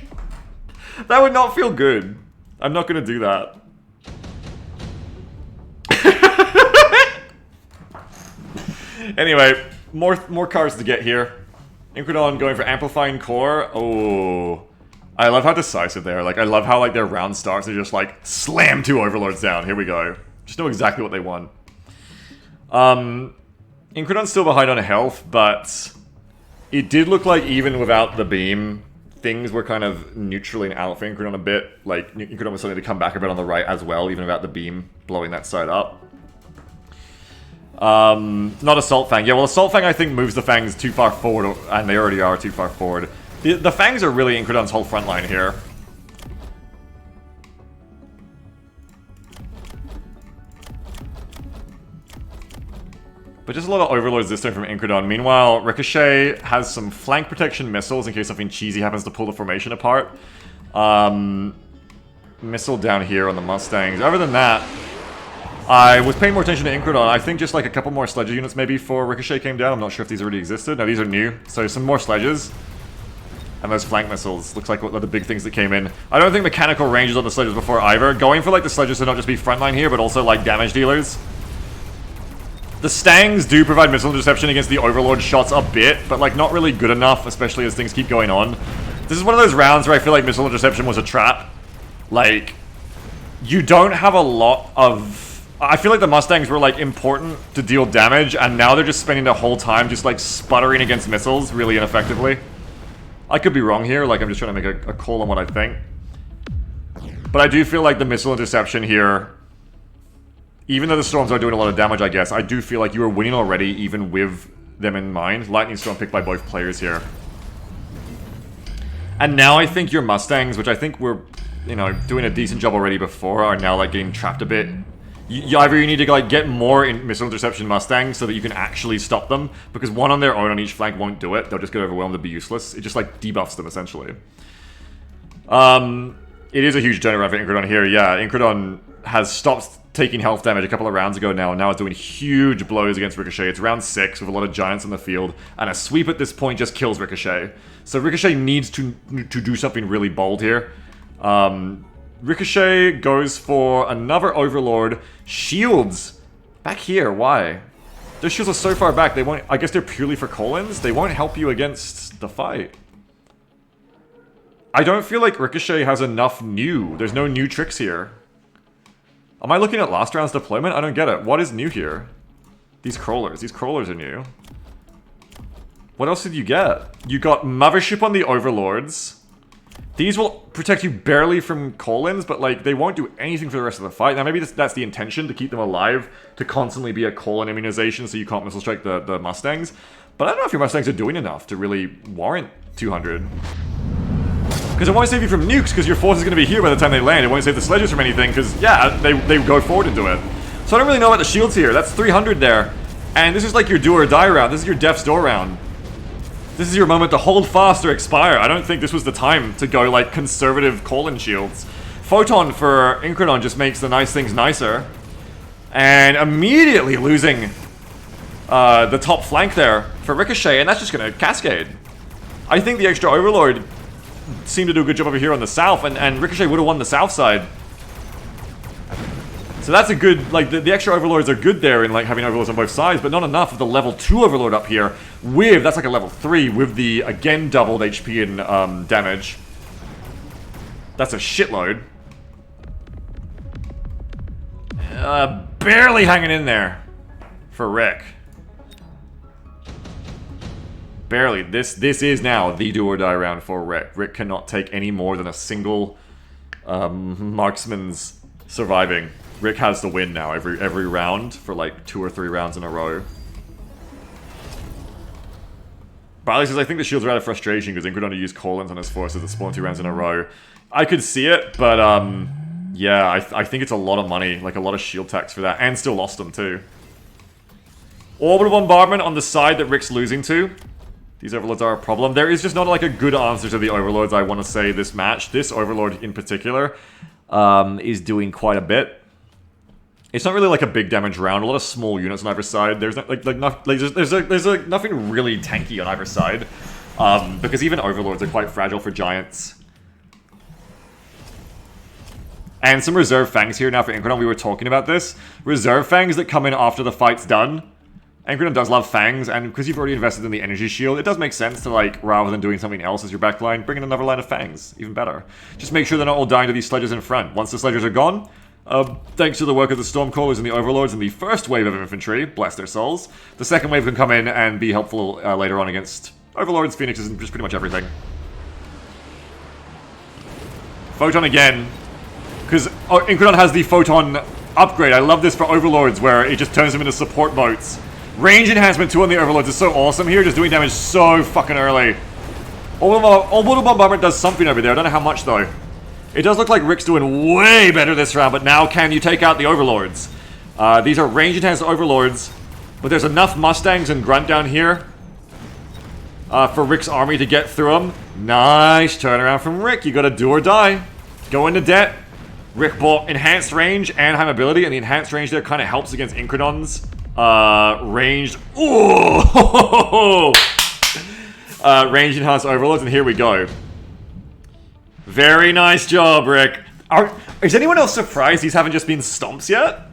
[SPEAKER 1] that would not feel good. I'm not gonna do that. Anyway, more cards to get here. Incredon going for Amplifying Core. Oh, I love how decisive they are. Like, I love how, like, their round starts. They're just like, slam 2 Overlords down. Here we go. Just know exactly what they want. Incredon's still behind on health, but it did look like even without the beam, things were kind of neutraling out for Incredon a bit. Like, Incredon was starting to come back a bit on the right as well, even without the beam blowing that side up. Not Assault Fang. Yeah, well, Assault Fang, I think, moves the Fangs too far forward, and they already are too far forward. The Fangs are really Incredon's whole front line here. But just a lot of Overlords this time from Incredon. Meanwhile, Ricochet has some flank protection missiles in case something cheesy happens to pull the formation apart. Missile down here on the Mustangs. Other than that, I was paying more attention to Incredon. I think just like a couple more sledge units maybe for Ricochet came down. I'm not sure if these already existed. No, these are new. So some more sledges. And those flank missiles. Looks like what are the big things that came in. I don't think mechanical ranges on the sledges before either. Going for like the sledges to not just be frontline here, but also like damage dealers. The Stangs do provide missile interception against the Overlord shots a bit, but like not really good enough, especially as things keep going on. This is one of those rounds where I feel like missile interception was a trap. Like, you don't have a lot of... I feel like the Mustangs were like important to deal damage, and now they're just spending the whole time just like sputtering against missiles really ineffectively. I could be wrong here, like I'm just trying to make a call on what I think. But I do feel like the missile interception here... Even though the Storms are doing a lot of damage, I guess, I do feel like you are winning already, even with them in mind. Lightning Storm picked by both players here. And now I think your Mustangs, which I think were, you know, doing a decent job already before, are now, like, getting trapped a bit. Either you need to, like, get more in missile interception Mustangs so that you can actually stop them, because one on their own on each flank won't do it. They'll just get overwhelmed and be useless. It just, like, debuffs them, essentially. It is a huge turnaround for Incredon here. Yeah, Incredon has stopped taking health damage a couple of rounds ago now, and now it's doing huge blows against Ricochet. It's round 6 with a lot of giants on the field, and a sweep at this point just kills Ricochet. So Ricochet needs to do something really bold here. Ricochet goes for another Overlord. Shields! Back here, why? Their shields are so far back, they won't... I guess they're purely for Colons? They won't help you against the fight. I don't feel like Ricochet has enough new. There's no new tricks here. Am I looking at last round's deployment? I don't get it. What is new here? These crawlers. These crawlers are new. What else did you get? You got Mothership on the Overlords. These will protect you barely from Colons, but like they won't do anything for the rest of the fight. Now maybe that's the intention, to keep them alive, to constantly be a Colon immunization so you can't missile strike the Mustangs. But I don't know if your Mustangs are doing enough to really warrant 200. Because it won't save you from nukes, because your force is going to be here by the time they land. It won't save the sledges from anything, because, yeah, they go forward and do it. So I don't really know about the shields here. That's 300 there. And this is like your do or die round. This is your death's door round. This is your moment to hold fast or expire. I don't think this was the time to go, like, conservative Colon shields. Photon for Incredon just makes the nice things nicer. And immediately losing the top flank there for Ricochet, and that's just going to cascade. I think the extra Overlord seemed to do a good job over here on the south, and Ricochet would have won the south side. So that's a good, like, the extra overlords are good there in, like, having overlords on both sides, but not enough of the level 2 overlord up here with, that's like a level 3, with the, again, doubled HP and damage. That's a shitload. Barely hanging in there for Rick. Barely. This is now the do or die round for Rick. Rick cannot take any more than a single marksman's surviving. Rick has the win now every round for like 2 or 3 rounds in a row. Barley says, I think the shields are out of frustration because Incredon used Collins on his forces that spawn 2 rounds in a row. I could see it, but yeah, I think it's a lot of money, like a lot of shield tax for that, and still lost them too. Orbital bombardment on the side that Rick's losing to. These overlords are a problem. There is just not like a good answer to the overlords, I want to say, this match. This overlord in particular is doing quite a bit. It's not really like a big damage round. A lot of small units on either side. There's not, there's nothing really tanky on either side, because even overlords are quite fragile for giants. And some reserve fangs here now for Incredon. We were talking about this. Reserve fangs that come in after the fight's done. Incredon does love fangs, and because you've already invested in the energy shield, it does make sense to, like, rather than doing something else as your backline, bring in another line of fangs. Even better. Just make sure they're not all dying to these sledges in front. Once the sledges are gone, thanks to the work of the Stormcallers and the Overlords and the first wave of infantry, bless their souls, the second wave can come in and be helpful later on against Overlords, Phoenixes, and just pretty much everything. Photon again. Because Incredon has the Photon upgrade. I love this for Overlords, where it just turns them into support boats. Range enhancement 2 on the Overlords is so awesome here, just doing damage so fucking early. Orbital bombardment does something over there, I don't know how much though. It does look like Rick's doing way better this round, but now can you take out the Overlords? These are range enhanced Overlords, but there's enough Mustangs and Grunt down here for Rick's army to get through them. Nice turnaround from Rick, you gotta do or die. Go into debt. Rick bought enhanced range and high mobility, and the enhanced range there kind of helps against Incredon's ranged. Ooh! Range enhanced overlords, and here we go. Very nice job, Rick. Is anyone else surprised these haven't just been stomps yet?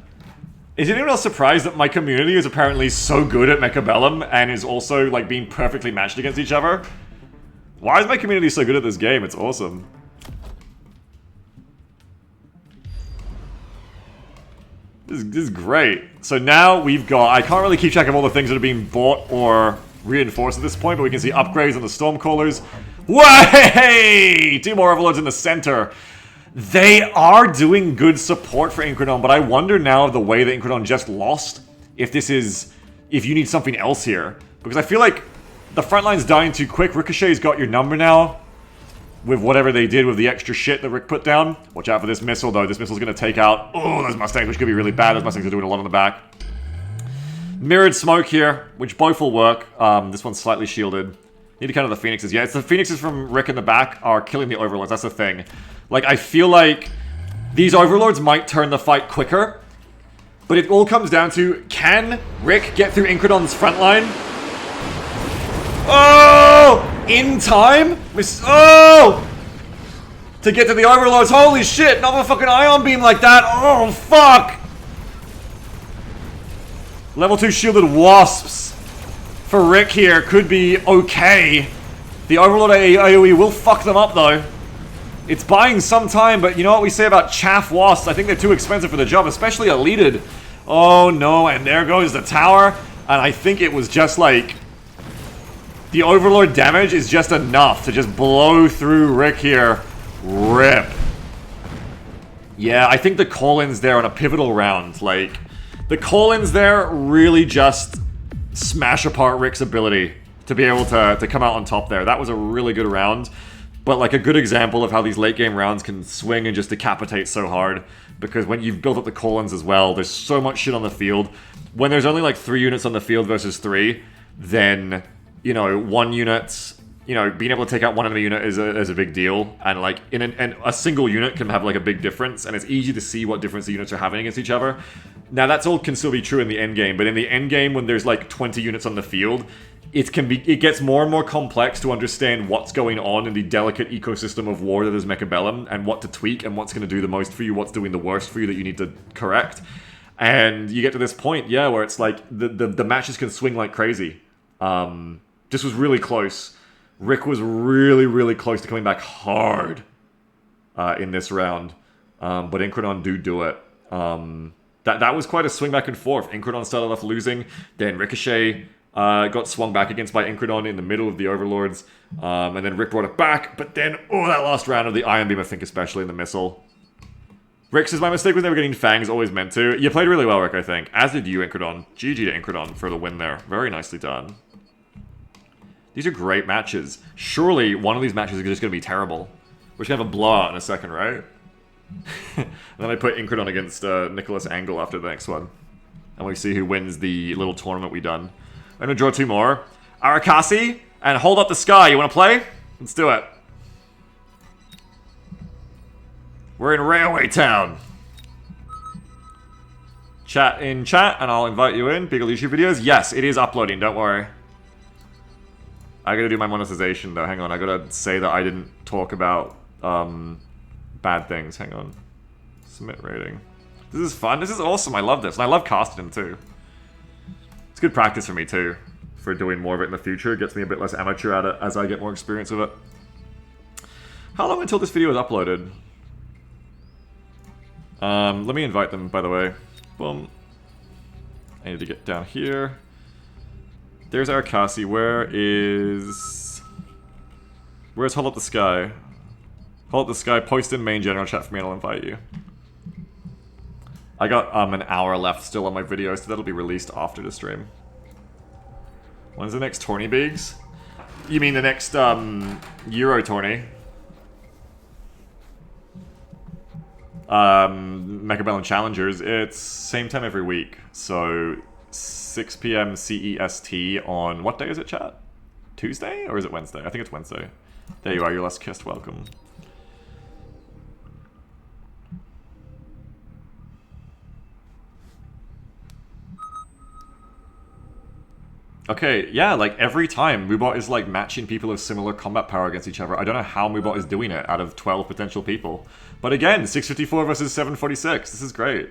[SPEAKER 1] Is anyone else surprised that my community is apparently so good at Mechabellum and is also like being perfectly matched against each other? Why is my community so good at this game? It's awesome. This is great. So now we've got... I can't really keep track of all the things that are being bought or reinforced at this point, but we can see upgrades on the Stormcallers. Way! 2 more Overlords in the center. They are doing good support for Incredon, but I wonder now the way that Incredon just lost, if this is... if you need something else here. Because I feel like the front line's dying too quick. Ricochet's got your number now. With whatever they did with the extra shit that Rick put down. Watch out for this missile, though. This missile's going to take out... oh, those Mustangs, which could be really bad. Those Mustangs are doing a lot on the back. Mirrored smoke here, which both will work. This one's slightly shielded. Need to counter the Phoenixes. Yeah, it's the Phoenixes from Rick in the back are killing the Overlords. That's the thing. Like, I feel like these Overlords might turn the fight quicker. But it all comes down to, can Rick get through Incredon's front line? Oh! In time? Oh! To get to the Overlords. Holy shit! Not a fucking ion beam like that. Oh, fuck! Level 2 shielded wasps for Rick here could be okay. The Overlord AoE will fuck them up, though. It's buying some time, but you know what we say about chaff wasps? I think they're too expensive for the job, especially eliteed. Oh, no, and there goes the tower. And I think it was just like... the Overlord damage is just enough to just blow through Rick here. Rip. Yeah, I think the call-ins there on a pivotal round, like... the call-ins there really just smash apart Rick's ability to be able to come out on top there. That was a really good round. But like a good example of how these late-game rounds can swing and just decapitate so hard. Because when you've built up the call-ins as well, there's so much shit on the field. When there's only like 3 units on the field versus 3, then... you know, 1 unit, you know, being able to take out 1 enemy unit is a big deal. And, like, and a single unit can have, like, a big difference. And it's easy to see what difference the units are having against each other. Now, that's all can still be true in the end game. But in the end game, when there's, like, 20 units on the field, it gets more and more complex to understand what's going on in the delicate ecosystem of war that is Mechabellum, and what to tweak, and what's going to do the most for you, what's doing the worst for you that you need to correct. And you get to this point, yeah, where it's like the matches can swing like crazy. This was really close. Rick was really, really close to coming back hard in this round. But Incredon do it. That was quite a swing back and forth. Incredon started off losing, then Ricochet got swung back against by Incredon in the middle of the Overlords, and then Rick brought it back, but then, that last round of the Iron Beam, I think especially in the missile. Rick says, my mistake was never getting Fangs, always meant to. You played really well, Rick, I think. As did you, Incredon. GG to Incredon for the win there. Very nicely done. These are great matches. Surely one of these matches is just going to be terrible. We're just going to have a blowout in a second, right? And then I put Incredon against Nicholas Angle after the next one. And we see who wins the little tournament we done. I'm going to draw two more. Arakasi and Hold Up the Sky. You want to play? Let's do it. We're in Railway Town. Chat in chat, and I'll invite you in. Big YouTube videos. Yes, it is uploading, don't worry. I gotta do my monetization, though. Hang on, I gotta say that I didn't talk about bad things. Hang on. Submit rating. This is fun. This is awesome. I love this. And I love casting him, too. It's good practice for me, too. For doing more of it in the future. It gets me a bit less amateur at it as I get more experience with it. How long until this video is uploaded? Let me invite them, by the way. Boom. I need to get down here. There's Arakasi. Where's Hold Up the Sky? Hold Up the Sky, post in main general chat for me and I'll invite you. I got an hour left still on my video, so that'll be released after the stream. When's the next tourney, Biggs? You mean the next Euro tourney? Mechabellum Challengers, it's same time every week, so 6 PM CEST on, what day is it, chat? Tuesday? Or is it Wednesday? I think it's Wednesday. There you are, your last kissed, welcome. Okay, yeah, like every time, Moobot is like matching people of similar combat power against each other. I don't know how Moobot is doing it out of 12 potential people. But again, 654 versus 746, this is great.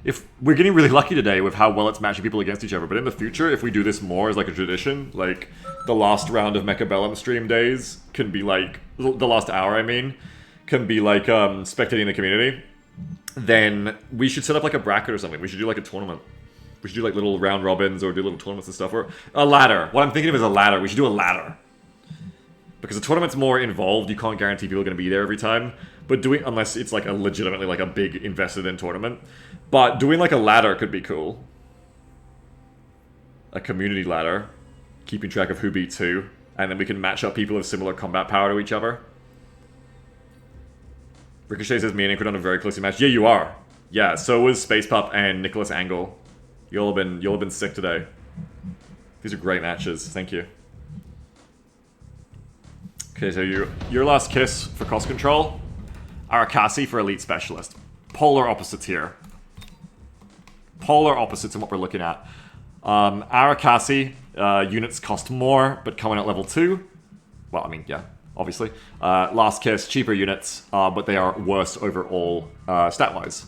[SPEAKER 1] If we're getting really lucky today with how well it's matching people against each other, but in the future, if we do this more as like a tradition, like the last round of Mechabellum stream days can be like, the last hour I mean, can be like spectating the community, then we should set up like a bracket or something. We should do like a tournament. We should do like little round robins or do little tournaments and stuff. Or a ladder. What I'm thinking of is a ladder. We should do a ladder. Because a tournament's more involved. You can't guarantee people are going to be there every time. But doing, unless it's like a legitimately like a big invested in tournament. But doing like a ladder could be cool. A community ladder. Keeping track of who beats who. And then we can match up people of similar combat power to each other. Ricochet says me and Incredon are very closely matched. Yeah, you are. Yeah, so was Space Pup and Nicholas Angle. You'll have been sick today. These are great matches. Thank you. Okay, so your last kiss for cost control. Arakasi for elite specialist. Polar opposites here. Polar opposites in what we're looking at. Arakasi units cost more, but coming at level 2. Well, I mean, yeah, obviously. Last kiss, cheaper units, but they are worse overall stat-wise.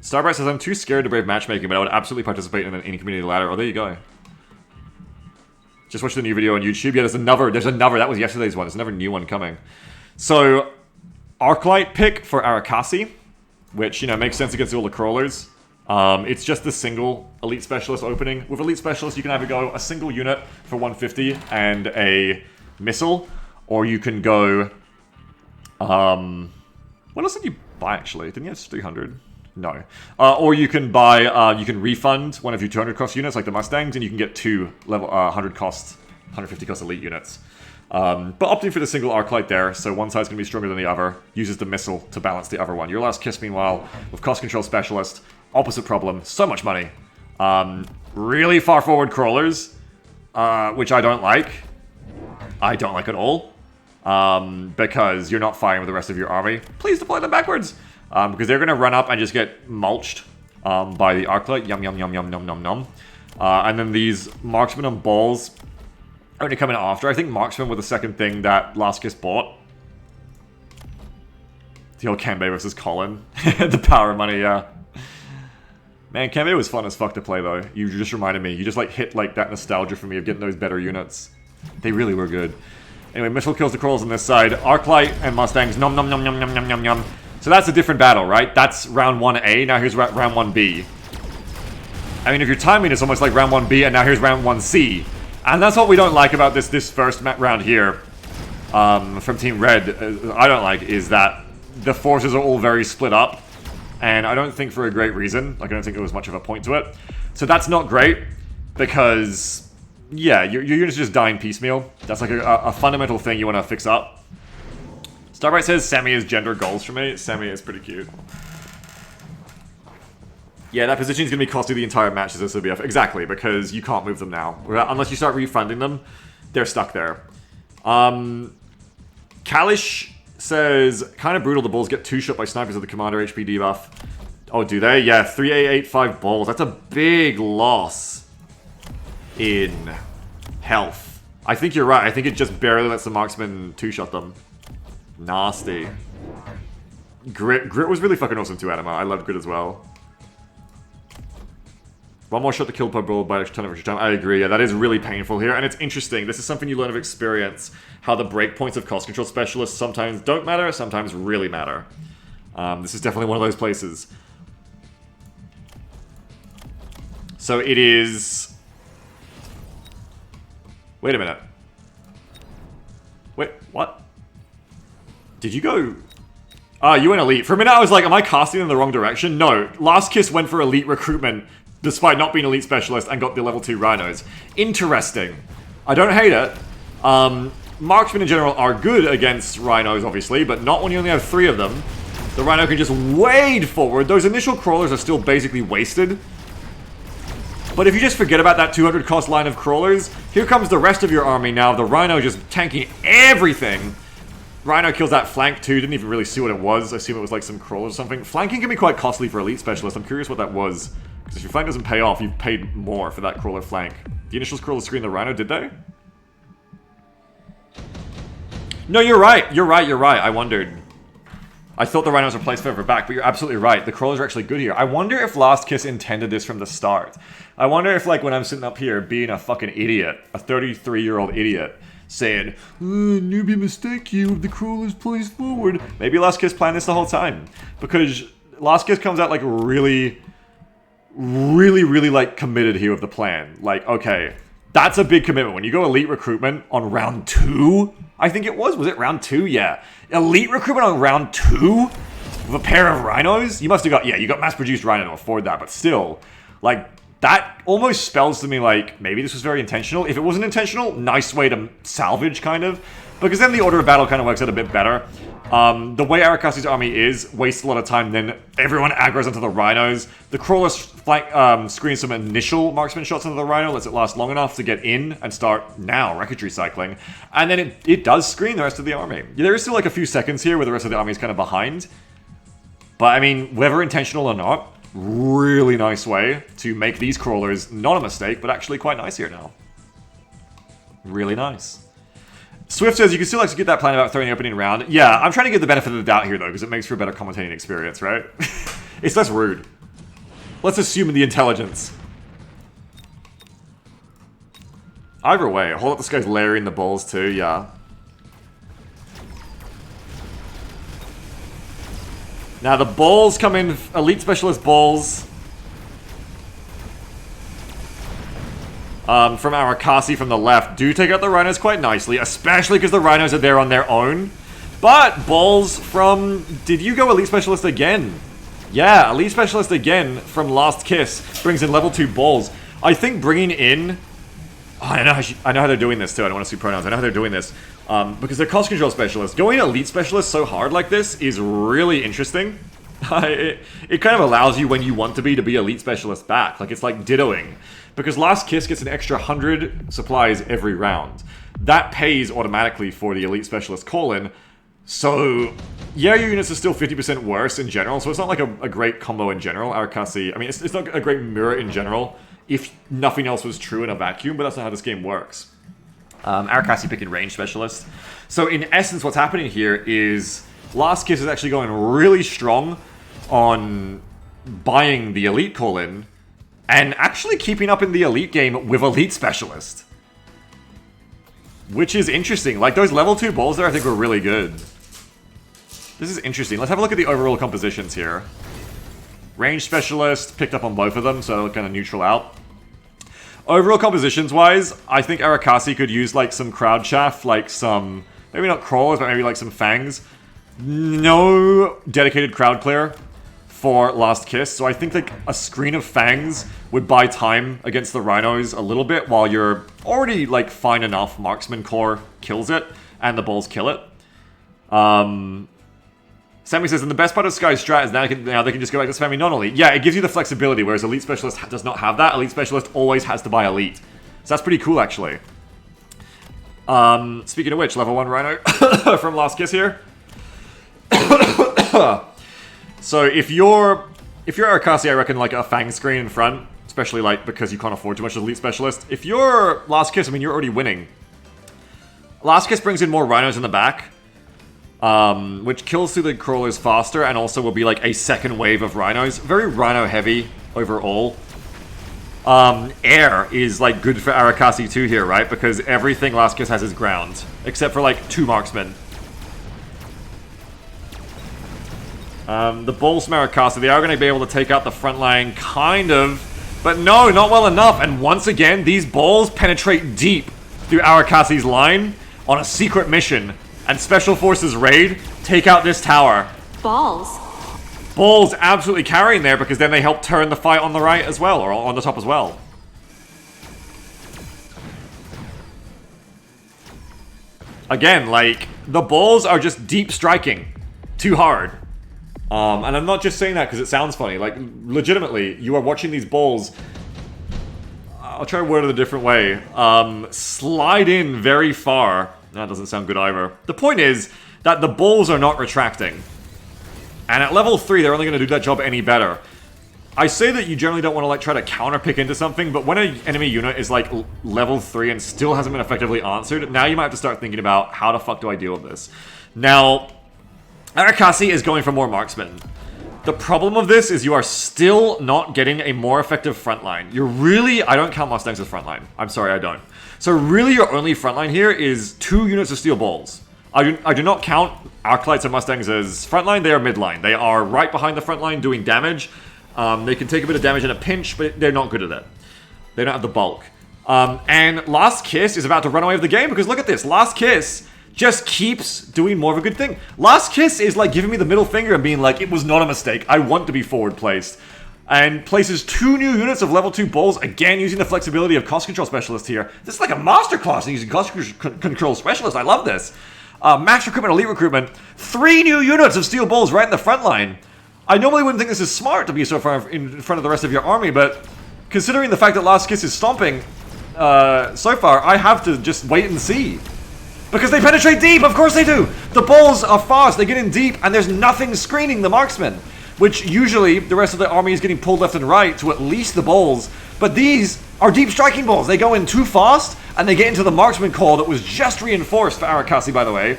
[SPEAKER 1] Starbright says, I'm too scared to brave matchmaking, but I would absolutely participate in any community ladder. Oh, there you go. Just watched the new video on YouTube. Yeah, there's another, that was yesterday's one. There's another new one coming. So, Arclight pick for Arakasi, which, you know, makes sense against all the crawlers. It's just the single Elite Specialist opening. With Elite Specialist, you can either go a single unit for 150 and a missile, or you can go, what else did you buy, actually? Didn't you have 300? No. Or you can buy, you can refund one of your 200 cost units, like the Mustangs, and you can get 2 level 100 cost, 150 cost elite units. But opting for the single Arclight there, so one side's going to be stronger than the other, uses the missile to balance the other one. Your last kiss, meanwhile, with cost control specialist, opposite problem, so much money. Really far forward crawlers, which I don't like. I don't like at all. Because you're not fighting with the rest of your army. Please deploy them backwards! Because they're going to run up and just get mulched by the Arclight. Yum, yum, yum, yum, num, num, num. And then these Marksman and Balls only come in after. I think Marksman were the second thing that Last Kiss bought. The old Kanbei versus Colin. The power money, yeah. Man, Kanbei was fun as fuck to play, though. You just reminded me. You just, like, hit, like, that nostalgia for me of getting those better units. They really were good. Anyway, Missile kills the Crawls on this side. Arclight and Mustangs. Nom nom nom nom nom nom nom nom. So that's a different battle, right? That's round 1A. Now here's round 1B. I mean, if you're timing, it's almost like round 1B, and now here's round 1C. And that's what we don't like about this first round here. From Team Red, I don't like, is that the forces are all very split up. And I don't think for a great reason. Like, I don't think there was much of a point to it. So that's not great, because, yeah, your units just dying piecemeal. That's like a fundamental thing you want to fix up. Starbright says Semi is gender goals for me. Semi is pretty cute. Yeah, that position is going to be costly the entire match as SOBF. Exactly, because you can't move them now. Unless you start refunding them, they're stuck there. Kalish says, kind of brutal, the Bulls get 2-shot by snipers with the commander HP debuff. Oh, do they? Yeah, 3885 Bulls. That's a big loss in health. I think you're right. I think it just barely lets the marksman 2-shot them. Nasty. Grit was really fucking awesome too, Anima. I loved Grit as well. One more shot to kill per bull by a ton of extra time. I agree, yeah, that is really painful here. And it's interesting, this is something you learn of experience, how the breakpoints of cost control specialists sometimes don't matter, sometimes really matter. This is definitely one of those places. So it is... Wait a minute. Wait, what? Did you go... Ah, you went Elite. For a minute I was like, am I casting in the wrong direction? No, Last Kiss went for Elite recruitment despite not being Elite Specialist and got the level 2 Rhinos. Interesting. I don't hate it. Marksmen in general are good against Rhinos, obviously, but not when you only have 3 of them. The Rhino can just wade forward. Those initial crawlers are still basically wasted. But if you just forget about that 200 cost line of crawlers, here comes the rest of your army now. The Rhino just tanking everything. Rhino kills that flank too. Didn't even really see what it was. I assume it was like some crawlers or something. Flanking can be quite costly for Elite Specialists. I'm curious what that was. Because if your flank doesn't pay off, you've paid more for that crawler flank. The initial crawler screen the Rhino, did they? No, you're right. You're right. I wondered. I thought the Rhinos were placed further back, but you're absolutely right. The crawlers are actually good here. I wonder if Last Kiss intended this from the start. I wonder if, like, when I'm sitting up here being a fucking idiot, a 33-year-old idiot, saying, newbie mistake here with the crawlers placed forward. Maybe Last Kiss planned this the whole time. Because Last Kiss comes out, like, really, like, committed here with the plan. Like, okay, that's a big commitment. When you go Elite Recruitment on round 2, I think it was. Was it round 2? Yeah. Elite Recruitment on round 2? With a pair of Rhinos? You must have got, yeah, you got mass-produced Rhino to afford that, but still, like, that almost spells to me like, maybe this was very intentional. If it wasn't intentional, nice way to salvage, kind of. Because then the order of battle kind of works out a bit better. The way Arakasi's army is, wastes a lot of time, then everyone aggroes onto the Rhinos. The Crawler screens some initial marksman shots into the Rhino, lets it last long enough to get in and start, now, Wreckage Recycling. And then it does screen the rest of the army. There is still like a few seconds here where the rest of the army is kind of behind. But I mean, whether intentional or not, really nice way to make these crawlers not a mistake, but actually quite nice here now. Really nice. Swift says you can still execute that plan about throwing the opening round. Yeah, I'm trying to give the benefit of the doubt here, though, because it makes for a better commentating experience, right? It's less rude. Let's assume the intelligence. Either way, hold up, this guy's layering the balls too, yeah. Now the balls come in, Elite Specialist balls. From Arakasi from the left do take out the Rhinos quite nicely, especially because the Rhinos are there on their own. But balls from... Did you go Elite Specialist again? Yeah, Elite Specialist again from Last Kiss brings in level 2 balls. I think bringing in... Oh, I know how they're doing this too. I don't want to see pronouns. I know how they're doing this. Because they're cost control specialists. Going Elite Specialist so hard like this is really interesting. It kind of allows you when you want to be Elite Specialist back. Like, it's like dittoing. Because Last Kiss gets an extra 100 supplies every round. That pays automatically for the Elite Specialist call-in. So, yeah, your units are still 50% worse in general. So it's not like a great combo in general. Arakasi, I mean, it's not a great mirror in general. if nothing else was true in a vacuum, but that's not how this game works. Arakasi picking range specialist. So in essence, what's happening here is Last Kiss is actually going really strong on buying the elite call-in and actually keeping up in the elite game with elite specialist. Which is interesting. Like, those level 2 balls there I think were really good. This is interesting. Let's have a look at the overall compositions here. Range specialist picked up on both of them, so kind of neutral out. Overall compositions-wise, I think Arakasi could use, like, some crowd chaff, like some... maybe not crawlers, but maybe, like, some fangs. No dedicated crowd clear for Last Kiss, so I think, like, a screen of fangs would buy time against the rhinos a little bit, while your already, like, fine enough marksman core kills it, and the balls kill it. Sammy says, and the best part of Sky's strat is now they can just go back to spamming non-elite. Yeah, it gives you the flexibility, whereas Elite Specialist does not have that. Elite Specialist always has to buy Elite. So that's pretty cool, actually. Speaking of which, level 1 Rhino from Last Kiss here. So if you're Arakasi, I reckon like a Fang screen in front, especially like because you can't afford too much Elite Specialist. If you're Last Kiss, I mean, you're already winning. Last Kiss brings in more Rhinos in the back. Which kills through the crawlers faster and also will be like a second wave of rhinos. Very rhino heavy overall. Air is like good for Arakasi too here, right? Because everything Last Kiss has is ground. Except for like 2 marksmen. The balls from Arakasi, they are going to be able to take out the front line, kind of. But no, not well enough. And once again, these balls penetrate deep through Arakasi's line on a secret mission. And Special Forces raid, take out this tower. Balls. Balls absolutely carrying there because then they help turn the fight on the right as well, or on the top as well. Again, like, the balls are just deep striking. Too hard. And I'm not just saying that because it sounds funny. Like, legitimately, you are watching these balls... I'll try to word it a different way. Slide in very far... That doesn't sound good either. The point is that the balls are not retracting. And at level 3, they're only going to do that job any better. I say that you generally don't want to like try to counter-pick into something, but when an enemy unit is like level 3 and still hasn't been effectively answered, now you might have to start thinking about how the fuck do I deal with this. Now, Arakasi is going for more marksmen. The problem of this is you are still not getting a more effective frontline. You're really... I don't count Mustangs as frontline. I'm sorry, I don't. So really your only frontline here is 2 units of steel balls. I do not count Arclights and Mustangs as frontline, they are midline. They are right behind the frontline doing damage. They can take a bit of damage in a pinch, but they're not good at it. They don't have the bulk. And Last Kiss is about to run away with the game because look at this. Last Kiss just keeps doing more of a good thing. Last Kiss is like giving me the middle finger and being like, it was not a mistake. I want to be forward placed. And places 2 new units of level 2 balls, again using the flexibility of cost control specialist here. This is like a masterclass in using cost control specialist. I love this. Max recruitment, elite recruitment. 3 new units of steel balls right in the front line. I normally wouldn't think this is smart to be so far in front of the rest of your army, but considering the fact that Last Kiss is stomping so far, I have to just wait and see. Because they penetrate deep, of course they do! The balls are fast, they get in deep, and there's nothing screening the marksmen. Which usually the rest of the army is getting pulled left and right to at least the balls. But these are deep striking balls. They go in too fast and they get into the marksman call that was just reinforced for Arakasi, by the way.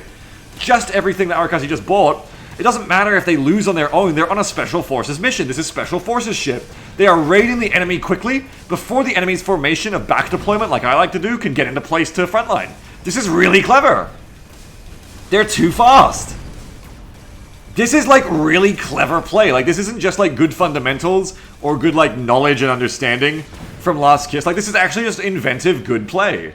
[SPEAKER 1] Just everything that Arakasi just bought. It doesn't matter if they lose on their own. They're on a Special Forces mission. This is Special Forces shit. They are raiding the enemy quickly before the enemy's formation of back deployment, like I like to do, can get into place to frontline. This is really clever. They're too fast. This is like really clever play. Like this isn't just like good fundamentals or good like knowledge and understanding from Last Kiss. Like this is actually just inventive good play.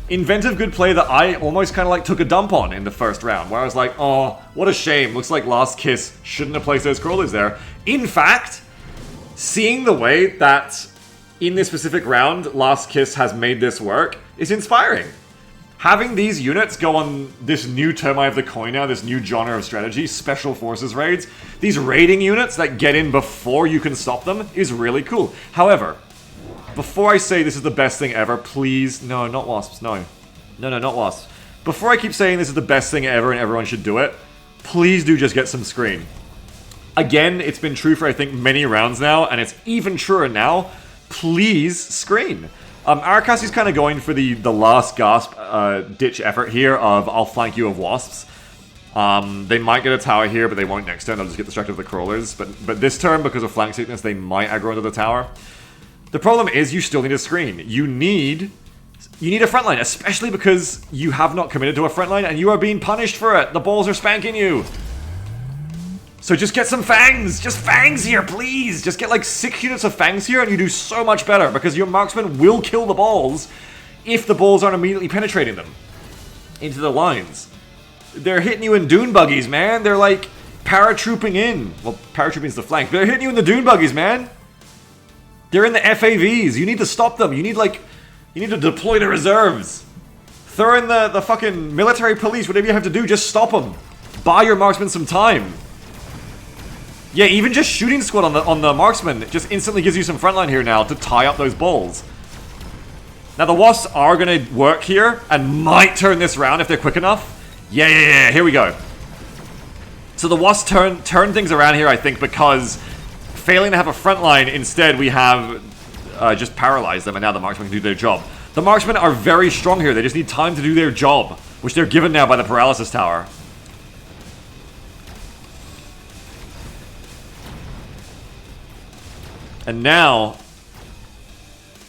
[SPEAKER 1] Inventive good play that I almost kind of like took a dump on in the first round, where I was like, oh, what a shame. Looks like Last Kiss shouldn't have placed those crawlers there. In fact, seeing the way that in this specific round Last Kiss has made this work is inspiring. Having these units go on this new term I have the coin now, this new genre of strategy, Special Forces raids, these raiding units that get in before you can stop them is really cool. However, before I say this is the best thing ever, please, no, not wasps, no. No, not wasps. Before I keep saying this is the best thing ever and everyone should do it, please do just get some screen. Again, it's been true for I think many rounds now, and it's even truer now. please screen. Arakasi's kind of going for the last gasp ditch effort here of I'll flank you of wasps. They might get a tower here, but they won't next turn. They'll just get distracted with the crawlers. But this turn, because of flank sickness, they might aggro into the tower. The problem is you still need a screen. You need a frontline, especially because you have not committed to a frontline and you are being punished for it. The balls are spanking you. So just get some fangs. Just fangs here, please. Just get like 6 units of fangs here and you do so much better because your marksman will kill the balls if the balls aren't immediately penetrating them into the lines. They're hitting you in dune buggies, man. They're like paratrooping in. Well, paratrooping is the flank. They're hitting you in the dune buggies, man. They're in the FAVs. You need to stop them. You need to deploy the reserves. Throw in the fucking military police. Whatever you have to do, just stop them. Buy your marksman some time. Yeah, even just shooting squad on the marksman just instantly gives you some frontline here now to tie up those balls. Now the wasps are gonna work here and might turn this round if they're quick enough. Yeah, here we go. So the wasps turn things around here, I think, because failing to have a front line, instead we have just paralyzed them, and now the marksmen can do their job. The marksmen are very strong here. They just need time to do their job, which they're given now by the paralysis tower. And now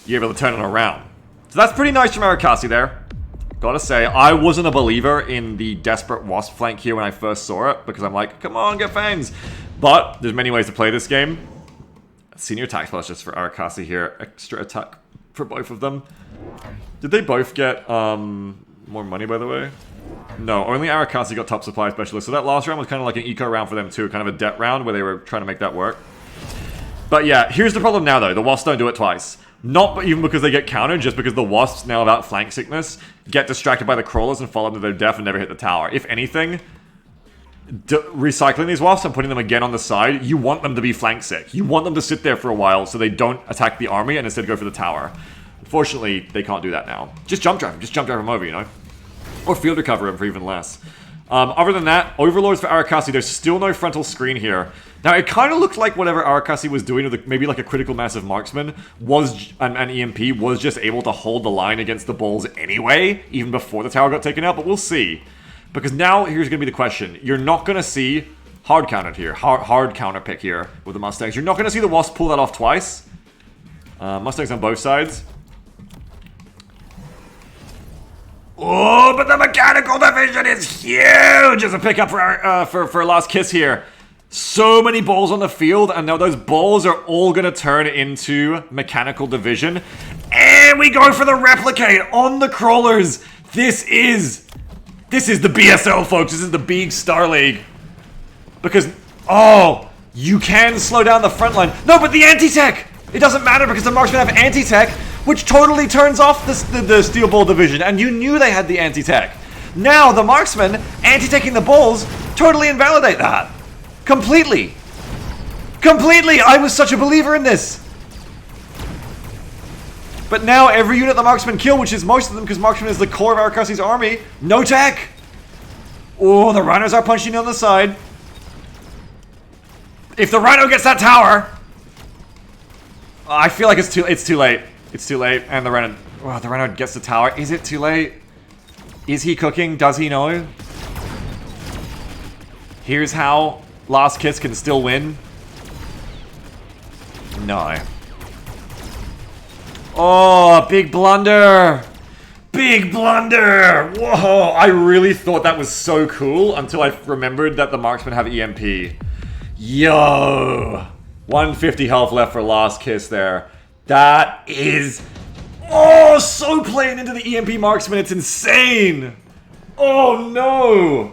[SPEAKER 1] you're able to turn it around. So that's pretty nice from Arakasi there. Gotta say, I wasn't a believer in the desperate wasp flank here when I first saw it, because I'm like, come on, get fangs. But there's many ways to play this game. Senior attack plus just for Arakasi here. Extra attack for both of them. Did they both get more money, by the way? No, only Arakasi got top supply specialist. So that last round was kind of like an eco round for them too, kind of a debt round where they were trying to make that work. But yeah, here's the problem now though. The wasps don't do it twice. Not even because they get countered, just because the wasps, now without flank sickness, get distracted by the crawlers and fall into their death and never hit the tower. If anything, recycling these wasps and putting them again on the side, you want them to be flank sick. You want them to sit there for a while so they don't attack the army and instead go for the tower. Unfortunately, they can't do that now. Just jump drive them. Just jump drive them over, you know? Or field recover them for even less. Other than that, Overlords for Arakasi, there's still no frontal screen here. Now, it kind of looked like whatever Arakasi was doing with maybe like a critical massive marksman was, an EMP was just able to hold the line against the balls anyway, even before the tower got taken out, but we'll see. Because now, here's going to be the question. You're not going to see hard countered here, hard counter pick here with the Mustangs. You're not going to see the Wasp pull that off twice. Mustangs on both sides. Oh, but the mechanical division is huge as a pickup for last kiss here. So many balls on the field, and now those balls are all going to turn into mechanical division. And we go for the replicate on the crawlers. This is the BSL, folks. This is the big Star League. Because, oh, you can slow down the front line. No, but the anti-tech! It doesn't matter because the marksmen have anti-tech, which totally turns off the steel ball division, and you knew they had the anti-tech. Now, the marksmen anti-teching the balls totally invalidate that. Completely. Completely! I was such a believer in this. But now every unit the marksmen kill, which is most of them because marksman is the core of Arakasi's army, no tech! Oh, the rhinos are punching on the side. If the rhino gets that tower... I feel like it's too late. It's too late, and the rhino gets the tower. Is it too late? Is he cooking? Does he know? Here's how Last Kiss can still win. No. Oh, big blunder! Big blunder! Whoa! I really thought that was so cool until I remembered that the marksmen have EMP. Yo! 150 health left for Last Kiss there. That is... Oh, so playing into the EMP marksman. It's insane! Oh, no!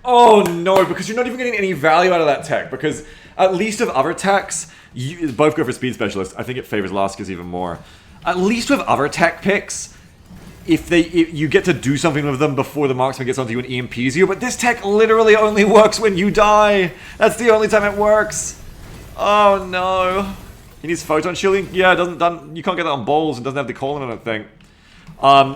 [SPEAKER 1] Oh, no, because you're not even getting any value out of that tech. Because at least with other techs, you both go for speed specialist. I think it favors Last Kiss even more. At least with other tech picks, if you get to do something with them before the marksman gets onto you and EMPs you, but this tech literally only works when you die. That's the only time it works. Oh no. He needs photon shielding? Yeah, you can't get that on balls and doesn't have the colon, I don't think.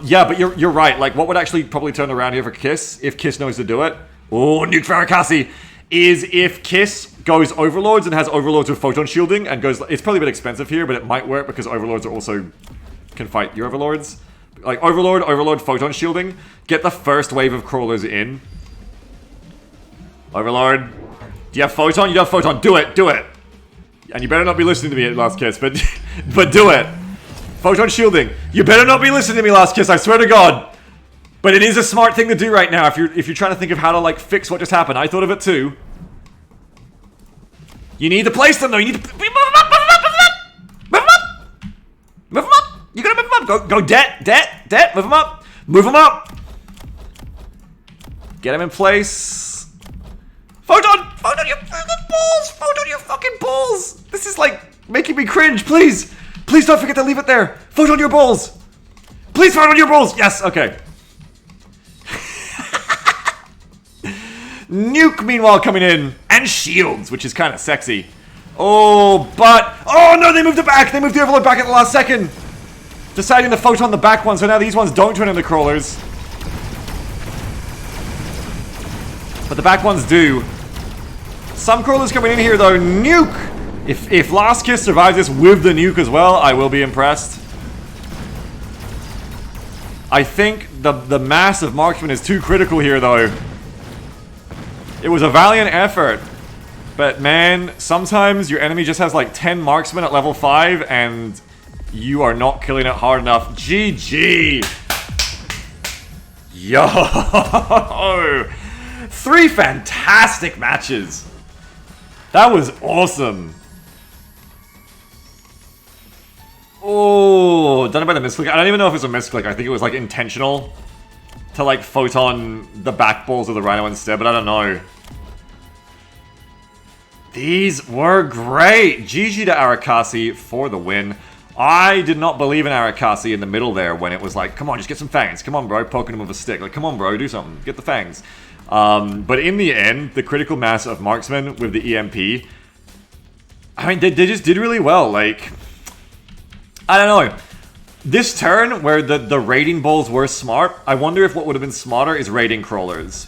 [SPEAKER 1] Yeah, but you're right. Like, what would actually probably turn around here for Kiss, if Kiss knows to do it? Oh, nuke for Arakasi. is if Kiss goes Overlords and has Overlords with Photon Shielding and goes... It's probably a bit expensive here, but it might work because Overlords are also... can fight your Overlords. Like, Overlord, Photon Shielding. Get the first wave of crawlers in. Overlord. Do you have Photon? You don't have Photon. Do it. Do it. And you better not be listening to me at Last Kiss, but but do it. Photon Shielding. You better not be listening to me, Last Kiss, I swear to God. But it is a smart thing to do right now if you're trying to think of how to, like, fix what just happened. I thought of it too. You need to place them, though. You need to... Move them up, move them up, move them up! Move them up! Move them up! You gotta move them up! Go, Det! Move them up! Move them up! Get them in place. Photon, your fucking balls! Photon, your fucking balls! This is, like, making me cringe, please! Please don't forget to leave it there! Photon your balls! Please photon your balls! Yes, okay. Nuke, meanwhile, coming in. And shields, which is kind of sexy. Oh, but... Oh, no, they moved it back! They moved the Overlord back at the last second! Deciding to photon the back one, so now these ones don't turn into crawlers. But the back ones do. Some crawlers coming in here, though. Nuke! If Last Kiss survives this with the nuke as well, I will be impressed. I think the mass of marksman is too critical here, though. It was a valiant effort. But man, sometimes your enemy just has like 10 marksmen at level 5 and you are not killing it hard enough. GG! Yo! 3 fantastic matches. That was awesome. Oh, done it by the misclick. I don't even know if it's a misclick. I think it was like intentional to like photon the back balls of the Rhino instead, but I don't know. These were great. GG to Arakasi for the win. I did not believe in Arakasi in the middle there when it was like, come on, just get some fangs. Come on, bro, poking him with a stick. Like, come on, bro, do something. Get the fangs. But in the end, the critical mass of marksman with the EMP, I mean, they just did really well. Like, I don't know. This turn, where the raiding balls were smart, I wonder if what would have been smarter is raiding crawlers.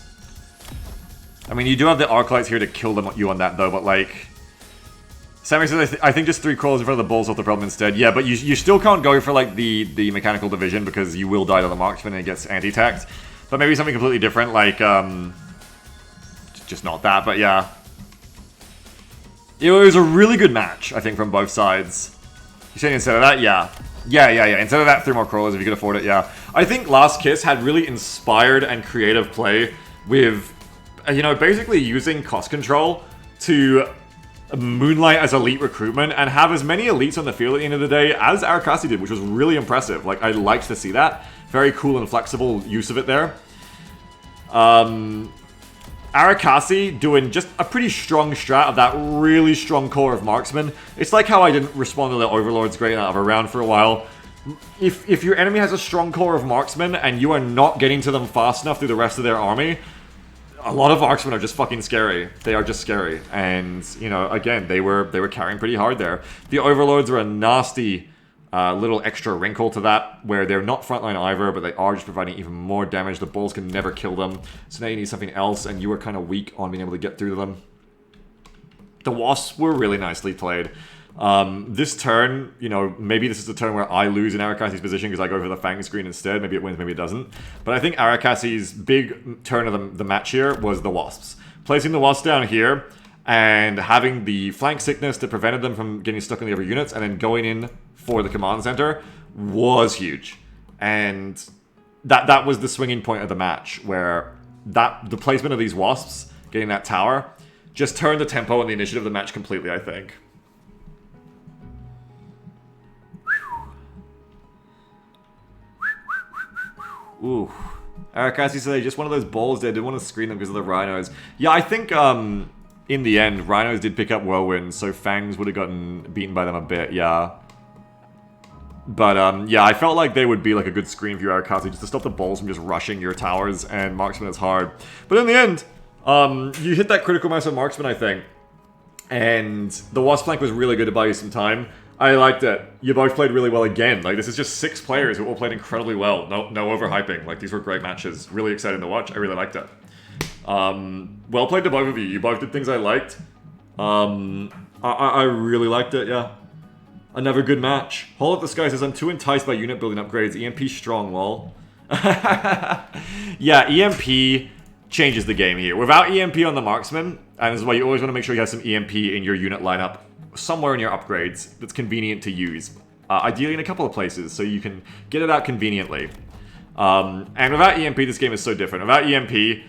[SPEAKER 1] I mean, you do have the Arclights here to kill you on that, though, but, like... Sammy says, I think just 3 crawlers in front of the balls off the problem instead. Yeah, but you still can't go for, like, the mechanical division, because you will die to the marksman and it gets anti-tacked. But maybe something completely different, like, just not that, but yeah. It was a really good match, I think, from both sides. You saying instead of that? Yeah. Yeah. Instead of that, 3 more crawlers if you could afford it, yeah. I think Last Kiss had really inspired and creative play with... you know, basically using cost control to moonlight as elite recruitment and have as many elites on the field at the end of the day as Arakasi did, which was really impressive. Like, I liked to see that. Very cool and flexible use of it there. Arakasi doing just a pretty strong strat of that really strong core of marksmen. It's like how I didn't respond to the Overlords great out of a round for a while. If your enemy has a strong core of marksmen and you are not getting to them fast enough through the rest of their army, a lot of marksmen are just fucking scary. They are just scary. And, you know, again, they were carrying pretty hard there. The Overlords are a nasty little extra wrinkle to that, where they're not frontline either, but they are just providing even more damage. The balls can never kill them. So now you need something else, and you are kind of weak on being able to get through to them. The Wasps were really nicely played. This turn, you know, maybe this is the turn where I lose in Arakasi's position because I go for the Fang screen instead. Maybe it wins, maybe it doesn't. But I think Arakasi's big turn of the match here was the Wasps. Placing the Wasps down here and having the flank sickness that prevented them from getting stuck in the other units and then going in for the command center was huge. And that was the swinging point of the match, where the placement of these Wasps, getting that tower, just turned the tempo and the initiative of the match completely, I think. Ooh. Arakasi said just one of those balls there. Didn't want to screen them because of the Rhinos. Yeah, I think in the end, Rhinos did pick up Whirlwind, so Fangs would have gotten beaten by them a bit, yeah. But yeah, I felt like they would be like a good screen for you, Arakasi, just to stop the balls from just rushing your towers, and Marksman is hard. But in the end, you hit that critical mass of Marksman, I think. And the Wasp flank was really good to buy you some time. I liked it. You both played really well again. Like, this is just 6 players who all played incredibly well. No overhyping. Like, these were great matches. Really exciting to watch. I really liked it. Well played to both of you. You both did things I liked. I really liked it, yeah. Another good match. Hold Up the Sky says, I'm too enticed by unit building upgrades. EMP strong, lol. Yeah, EMP changes the game here. Without EMP on the marksman, and this is why you always want to make sure you have some EMP in your unit lineup somewhere in your upgrades that's convenient to use. Ideally in a couple of places, so you can get it out conveniently. And without EMP, this game is so different. Without EMP,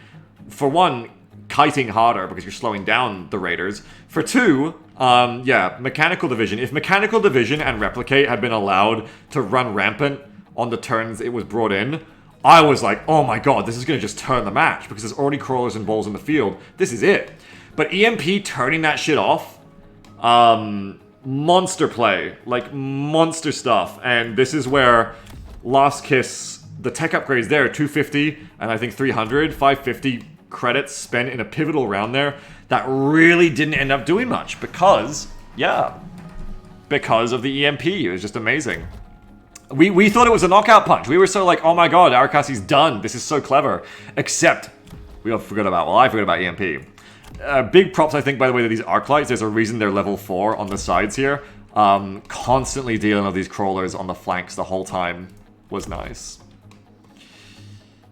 [SPEAKER 1] for one, kiting harder because you're slowing down the raiders. For two, yeah, Mechanical Division. If Mechanical Division and Replicate had been allowed to run rampant on the turns it was brought in, I was like, oh my god, this is going to just turn the match because there's already crawlers and balls in the field. This is it. But EMP turning that shit off, monster play. Like, monster stuff. And this is where Last Kiss, the tech upgrades there, 250 and I think 300, 550 credits spent in a pivotal round there that really didn't end up doing much because, yeah, because of the EMP. It was just amazing. We thought it was a knockout punch. We were so like, oh my god, Arakasi's done. This is so clever. Except, we all forgot about, well, I forgot about EMP. Big props, I think, by the way, to these arc lights. There's a reason they're level 4 on the sides here. Constantly dealing with these crawlers on the flanks the whole time was nice.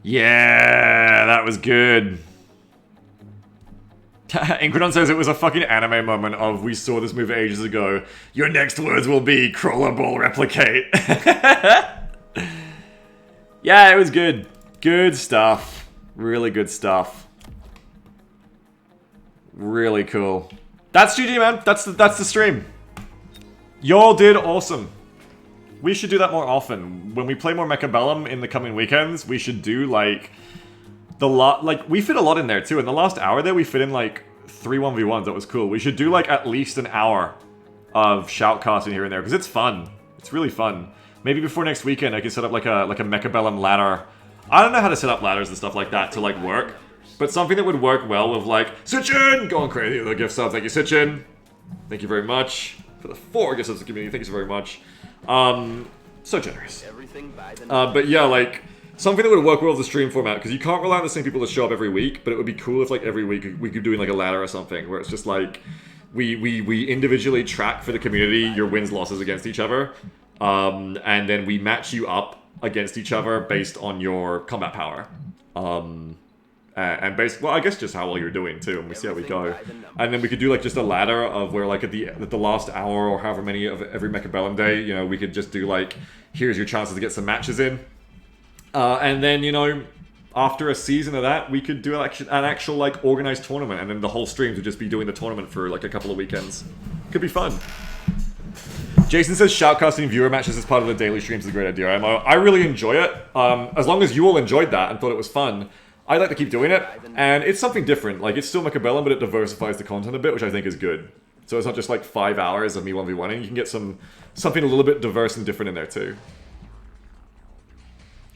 [SPEAKER 1] Yeah, that was good. Incredon says it was a fucking anime moment of, we saw this move ages ago. Your next words will be crawler ball replicate. Yeah, it was good. Good stuff. Really good stuff. Really cool. That's GG, man. That's the stream. Y'all did awesome. We should do that more often. When we play more Mechabellum in the coming weekends, we should do like we fit a lot in there too. In the last hour there, we fit in like 3 1v1s. That was cool. We should do like at least an hour of shoutcasting here and there because it's fun. It's really fun. Maybe before next weekend, I can set up like a Mechabellum ladder. I don't know how to set up ladders and stuff like that to like work, but something that would work well with like Sitchin going crazy with the gift subs. Thank you, Sitchin. Thank you very much for the 4 gift subs to the community. Thank you so very much. So generous. But yeah, like something that would work well with the stream format, because you can't rely on the same people to show up every week, but it would be cool if like every week we could do like a ladder or something where it's just like we individually track for the community your wins losses against each other, and then we match you up against each other based on your combat power, and based, well, I guess just how well you're doing too, and we see how we go. And then we could do like just a ladder of where like at the last hour or however many of every Mechabellum day, you know, we could just do like, here's your chances to get some matches in. And then, you know, after a season of that, we could do an actual like organized tournament, and then the whole streams would just be doing the tournament for like a couple of weekends. Could be fun. Jason says shoutcasting viewer matches as part of the daily streams is a great idea. I really enjoy it. As long as you all enjoyed that and thought it was fun, I'd like to keep doing it. And it's something different. Like, it's still Mechabellum, but it diversifies the content a bit, which I think is good. So it's not just like 5 hours of me 1v1ing. You can get something a little bit diverse and different in there too.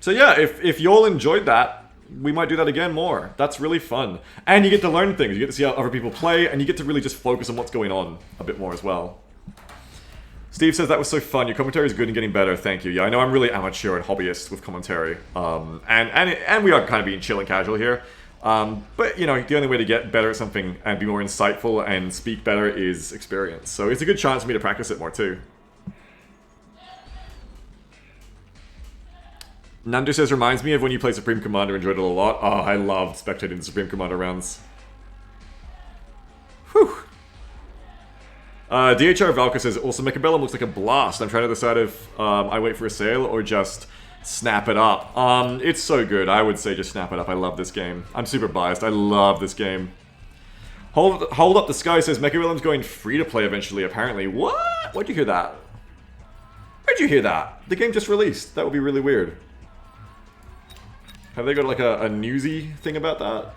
[SPEAKER 1] So yeah, if you all enjoyed that, we might do that again more. That's really fun. And you get to learn things. You get to see how other people play, and you get to really just focus on what's going on a bit more as well. Steve says, that was so fun. Your commentary is good and getting better. Thank you. Yeah, I know I'm really amateur and hobbyist with commentary. And we are kind of being chill and casual here. But, you know, the only way to get better at something and be more insightful and speak better is experience. So it's a good chance for me to practice it more too. Nando says, reminds me of when you played Supreme Commander, enjoyed it a lot. Oh, I loved spectating the Supreme Commander rounds. Whew. DHR Valka says, also Mechabellum looks like a blast. I'm trying to decide if I wait for a sale or just snap it up. It's so good. I would say just snap it up. I love this game. I'm super biased. I love this game. Hold Up the Sky says, Mechabellum's going free to play eventually, apparently. What? Where'd you hear that? Where'd you hear that? The game just released. That would be really weird. Have they got like a newsy thing about that?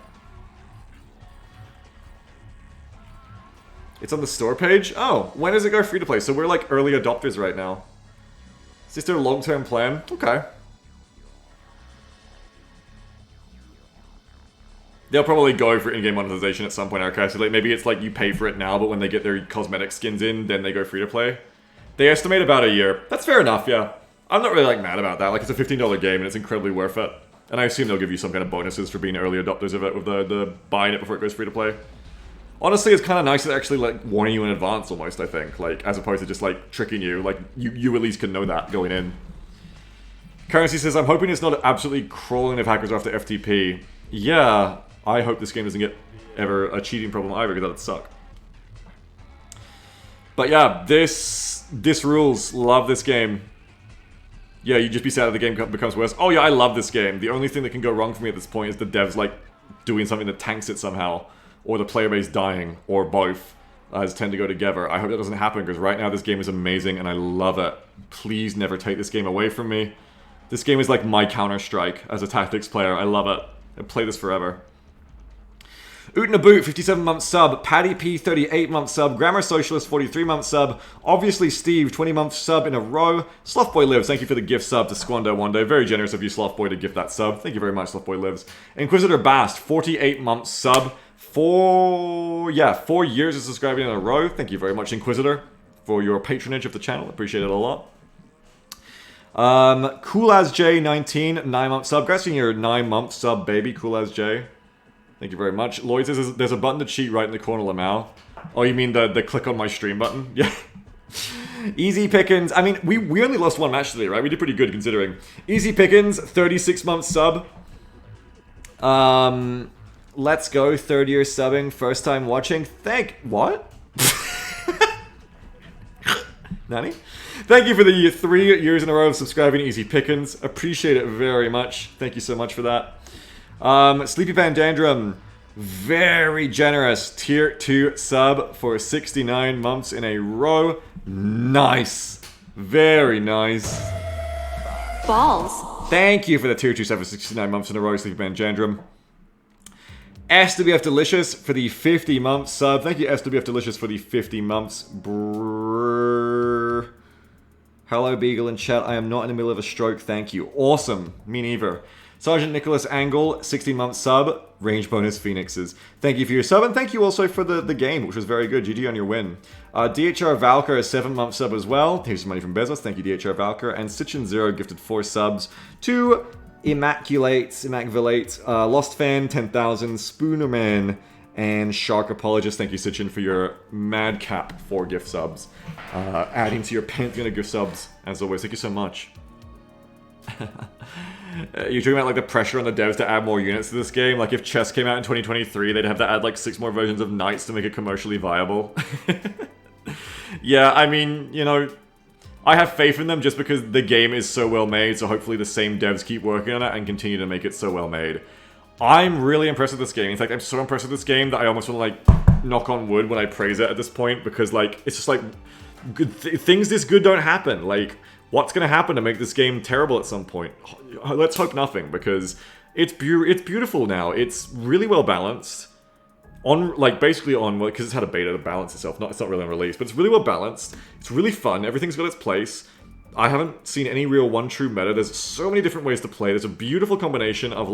[SPEAKER 1] It's on the store page? Oh, when does it go free to play? So we're like early adopters right now. Is this their long-term plan? Okay. They'll probably go for in-game monetization at some point, okay? So like maybe it's like you pay for it now, but when they get their cosmetic skins in, then they go free to play. They estimate about a year. That's fair enough, yeah. I'm not really like mad about that. Like, it's a $15 game and it's incredibly worth it. And I assume they'll give you some kind of bonuses for being early adopters of it with the buying it before it goes free to play. Honestly, it's kind of nice that they're actually, like, warning you in advance, almost, I think. Like, as opposed to just, like, tricking you. Like, you at least can know that going in. Currency says, I'm hoping it's not absolutely crawling if hackers are after FTP. Yeah, I hope this game doesn't get ever a cheating problem either, because that'd suck. But yeah, this rules. Love this game. Yeah, you'd just be sad if the game becomes worse. Oh yeah, I love this game. The only thing that can go wrong for me at this point is the devs, like, doing something that tanks it somehow. Or the player base dying, or both, as tend to go together. I hope that doesn't happen, because right now this game is amazing and I love it. Please never take this game away from me. This game is like my Counter-Strike as a tactics player. I love it. I play this forever. Ootnaboot, 57-month sub. Paddy P, 38-month sub. Grammar Socialist, 43-month sub. Obviously Steve, 20-month sub in a row. Slothboy Lives, thank you for the gift sub to Squander one day. Very generous of you, Slothboy, to gift that sub. Thank you very much, Slothboy Lives. Inquisitor Bast, 48-month sub. 4 years of subscribing in a row. Thank you very much, Inquisitor, for your patronage of the channel. Appreciate it a lot. Cool as J 19, 9-month sub. Congrats on your 9-month sub, baby. Cool as J. Thank you very much. Lloyd says there's a button to cheat right in the corner, Lamau. Oh, you mean the click on my stream button? Yeah. Easy Pickens. I mean, we only lost one match today, right? We did pretty good considering. Easy Pickens, 36-month sub. Let's go, 3rd year subbing, first time watching. What? Nani? Thank you for the 3 years in a row of subscribing to Easy Pickens. Appreciate it very much. Thank you so much for that. Sleepy Pandandrum, very generous tier 2 sub for 69 months in a row. Nice. Very nice.
[SPEAKER 2] Balls.
[SPEAKER 1] Thank you for the tier 2 sub for 69 months in a row, Sleepy Pandandrum. SWF Delicious for the 50 month sub. Thank you, SWF Delicious, for the 50 months. Brrr. Hello, Beagle in chat. I am not in the middle of a stroke. Thank you. Awesome. Me neither. Sergeant Nicholas Angle, 16 month sub. Range bonus Phoenixes. Thank you for your sub, and thank you also for the game, which was very good. GG on your win. DHR Valker, a 7-month sub as well. Here's some money from Bezos. Thank you, DHR Valker. And Sitchin Zero gifted 4 subs to Immaculate, Lost Fan, 10,000, Spoonerman, and Shark Apologist. Thank you, Sitchin, for your madcap 4 gift subs. Adding to your pantheon of gift subs, as always. Thank you so much. You're talking about, like, the pressure on the devs to add more units to this game. Like, if chess came out in 2023, they'd have to add, like, 6 more versions of Knights to make it commercially viable. Yeah, I mean, you know, I have faith in them just because the game is so well made, so hopefully the same devs keep working on it and continue to make it so well made. I'm really impressed with this game. In fact, I'm so impressed with this game that I almost want to, like, knock on wood when I praise it at this point, because, like, it's just like, things this good don't happen. Like, what's going to happen to make this game terrible at some point? Let's hope nothing, because it's beautiful now. It's really well balanced. Basically on, because it's had a beta to balance itself. It's not really on release, but it's really well balanced. It's really fun. Everything's got its place. I haven't seen any real one true meta. There's so many different ways to play. There's a beautiful combination of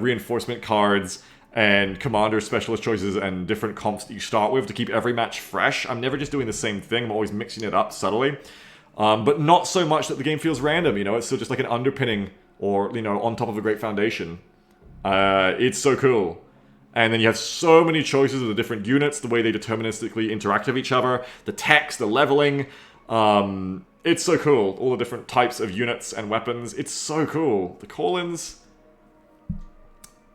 [SPEAKER 1] reinforcement cards and commander specialist choices and different comps that you start with to keep every match fresh. I'm never just doing the same thing. I'm always mixing it up subtly. But not so much that the game feels random, you know? It's still just like an underpinning or, you know, on top of a great foundation. It's so cool. And then you have so many choices of the different units, the way they deterministically interact with each other, the text, the leveling. It's so cool. All the different types of units and weapons. It's so cool. The call-ins.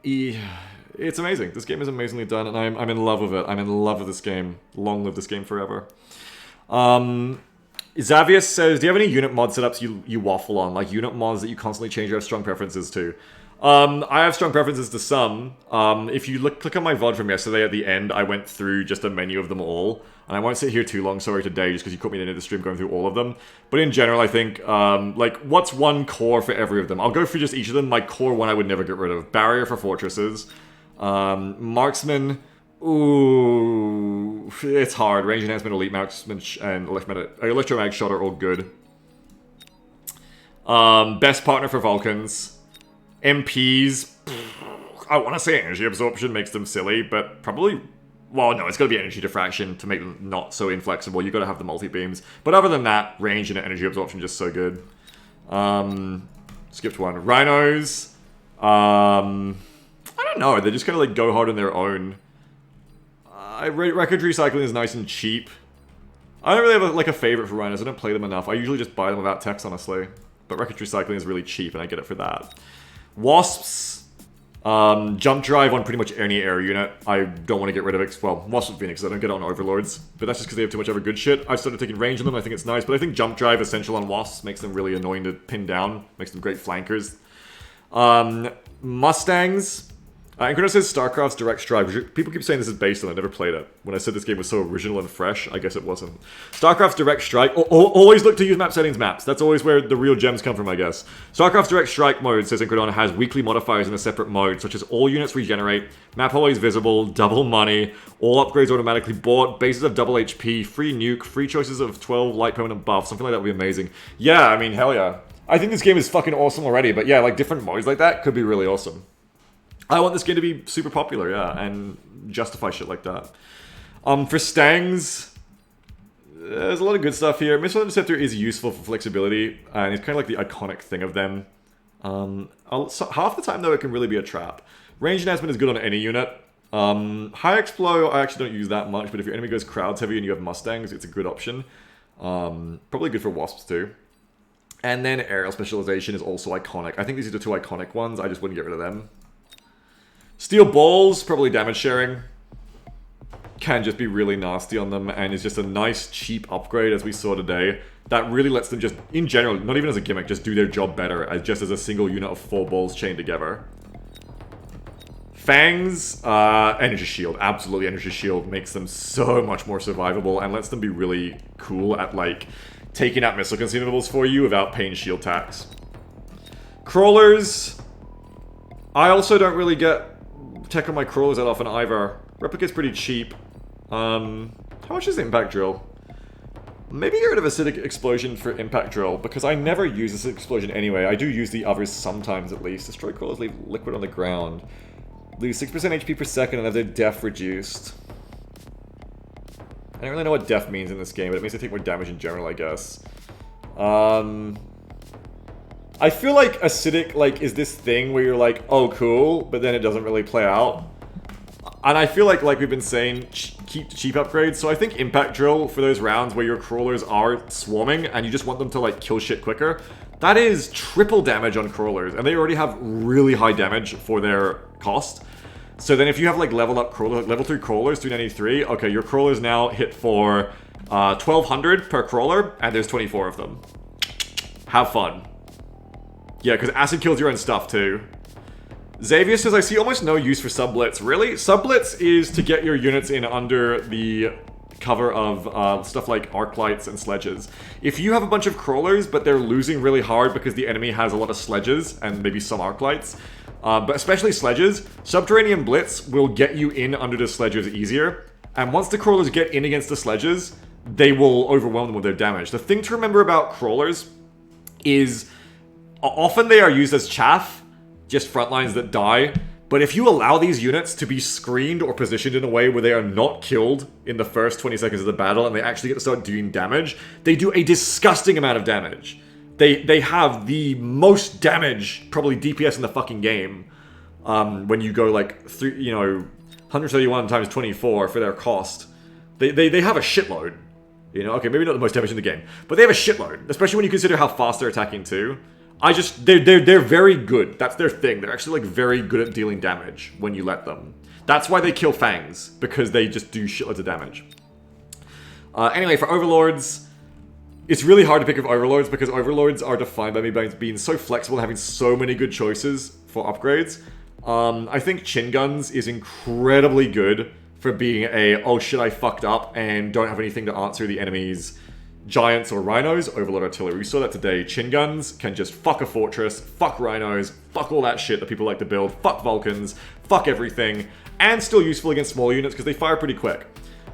[SPEAKER 1] It's amazing. This game is amazingly done, and I'm in love with it. I'm in love with this game. Long live this game forever. Xavier says, do you have any unit mod setups you waffle on? Like unit mods that you constantly change or have strong preferences to? I have strong preferences to some. If you click on my VOD from yesterday at the end, I went through just a menu of them all. And I won't sit here too long, sorry, today, just because you caught me at the end of the stream going through all of them. But in general, I think, like, what's one core for every of them? I'll go through just each of them. My core one I would never get rid of. Barrier for fortresses. Marksman. Ooh. It's hard. Range enhancement, elite marksman, and electromag shot are all good. Best partner for Vulcans. MPs, I want to say energy absorption makes them silly, but probably, well, no, it's got to be energy diffraction to make them not so inflexible. You've got to have the multi-beams. But other than that, range and energy absorption just so good. Skipped one. Rhinos. I don't know. They just kind of like go hard on their own. Record recycling is nice and cheap. I don't really have a favorite for rhinos. I don't play them enough. I usually just buy them without text, honestly. But record recycling is really cheap, and I get it for that. Wasps. Jump drive on pretty much any air unit. I don't want to get rid of it. Well, Wasps and Phoenix, I don't get it on Overlords. But that's just because they have too much other good shit. I've started taking range on them. I think it's nice. But I think jump drive essential on Wasps makes them really annoying to pin down. Makes them great flankers. Mustangs. Incredon says StarCraft's Direct Strike. People keep saying this is based on. I never played it. When I said this game was so original and fresh, I guess it wasn't. StarCraft's Direct Strike. Always look to use map settings maps. That's always where the real gems come from, I guess. StarCraft's Direct Strike mode, says Incredon, has weekly modifiers in a separate mode, such as all units regenerate, map always visible, double money, all upgrades automatically bought, bases of double HP, free nuke, free choices of 12 light permanent buffs. Something like that would be amazing. Yeah, I mean, hell yeah. I think this game is fucking awesome already, but yeah, like different modes like that could be really awesome. I want this game to be super popular, yeah, and justify shit like that. For Stangs, there's a lot of good stuff here. Missile Interceptor is useful for flexibility, and it's kind of like the iconic thing of them. Half the time, though, it can really be a trap. Range enhancement is good on any unit. High Explo, I actually don't use that much, but if your enemy goes crowds heavy and you have Mustangs, it's a good option. Probably good for Wasps, too. And then Aerial Specialization is also iconic. I think these are the two iconic ones. I just wouldn't get rid of them. Steel Balls, probably damage sharing. Can just be really nasty on them, and is just a nice, cheap upgrade, as we saw today. That really lets them just, in general, not even as a gimmick, just do their job better, just as a single unit of 4 balls chained together. Fangs, Energy Shield. Absolutely, Energy Shield makes them so much more survivable, and lets them be really cool at, like, taking out missile consumables for you without paying shield tax. Crawlers. I also don't really get tech on my crawlers that often either. Replicate's pretty cheap. How much is Impact Drill? Maybe get rid of Acidic Explosion for Impact Drill, because I never use this explosion anyway. I do use the others sometimes at least. Destroy crawlers, leave liquid on the ground. Lose 6% HP per second and have their def reduced. I don't really know what def means in this game, but it makes it take more damage in general, I guess. I feel like Acidic, like, is this thing where you're like, oh, cool, but then it doesn't really play out. And I feel like we've been saying, keep cheap upgrades, so I think Impact Drill for those rounds where your crawlers are swarming and you just want them to, like, kill shit quicker, that is triple damage on crawlers, and they already have really high damage for their cost. So then if you have, like, leveled up crawlers, like level 3 crawlers, 293, okay, your crawlers now hit for 1200 per crawler, and there's 24 of them. Have fun. Yeah, because acid kills your own stuff, too. Xavier says, I see almost no use for Subblitz. Really? Subblitz is to get your units in under the cover of stuff like arc lights and sledges. If you have a bunch of crawlers, but they're losing really hard because the enemy has a lot of sledges and maybe some arc lights, but especially sledges, Subterranean Blitz will get you in under the sledges easier. And once the crawlers get in against the sledges, they will overwhelm them with their damage. The thing to remember about crawlers is often they are used as chaff, just frontlines that die, but if you allow these units to be screened or positioned in a way where they are not killed in the first 20 seconds of the battle and they actually get to start doing damage, they do a disgusting amount of damage. They have the most damage, probably DPS in the fucking game, when you go like, 131 times 24 for their cost. They have a shitload. You know, okay, maybe not the most damage in the game, but they have a shitload, especially when you consider how fast they're attacking too. They're very good. That's their thing. They're actually like very good at dealing damage when you let them. That's why they kill Fangs, because they just do shitloads of damage. Anyway, for Overlords, it's really hard to pick of Overlords because Overlords are defined by me being so flexible and having so many good choices for upgrades. I think Chin Guns is incredibly good for being a, oh shit, I fucked up and don't have anything to answer the enemy's Giants or Rhinos. Overlord Artillery. We saw that today. Chin Guns can just fuck a fortress, fuck Rhinos, fuck all that shit that people like to build, fuck Vulcans, fuck everything, and still useful against small units because they fire pretty quick.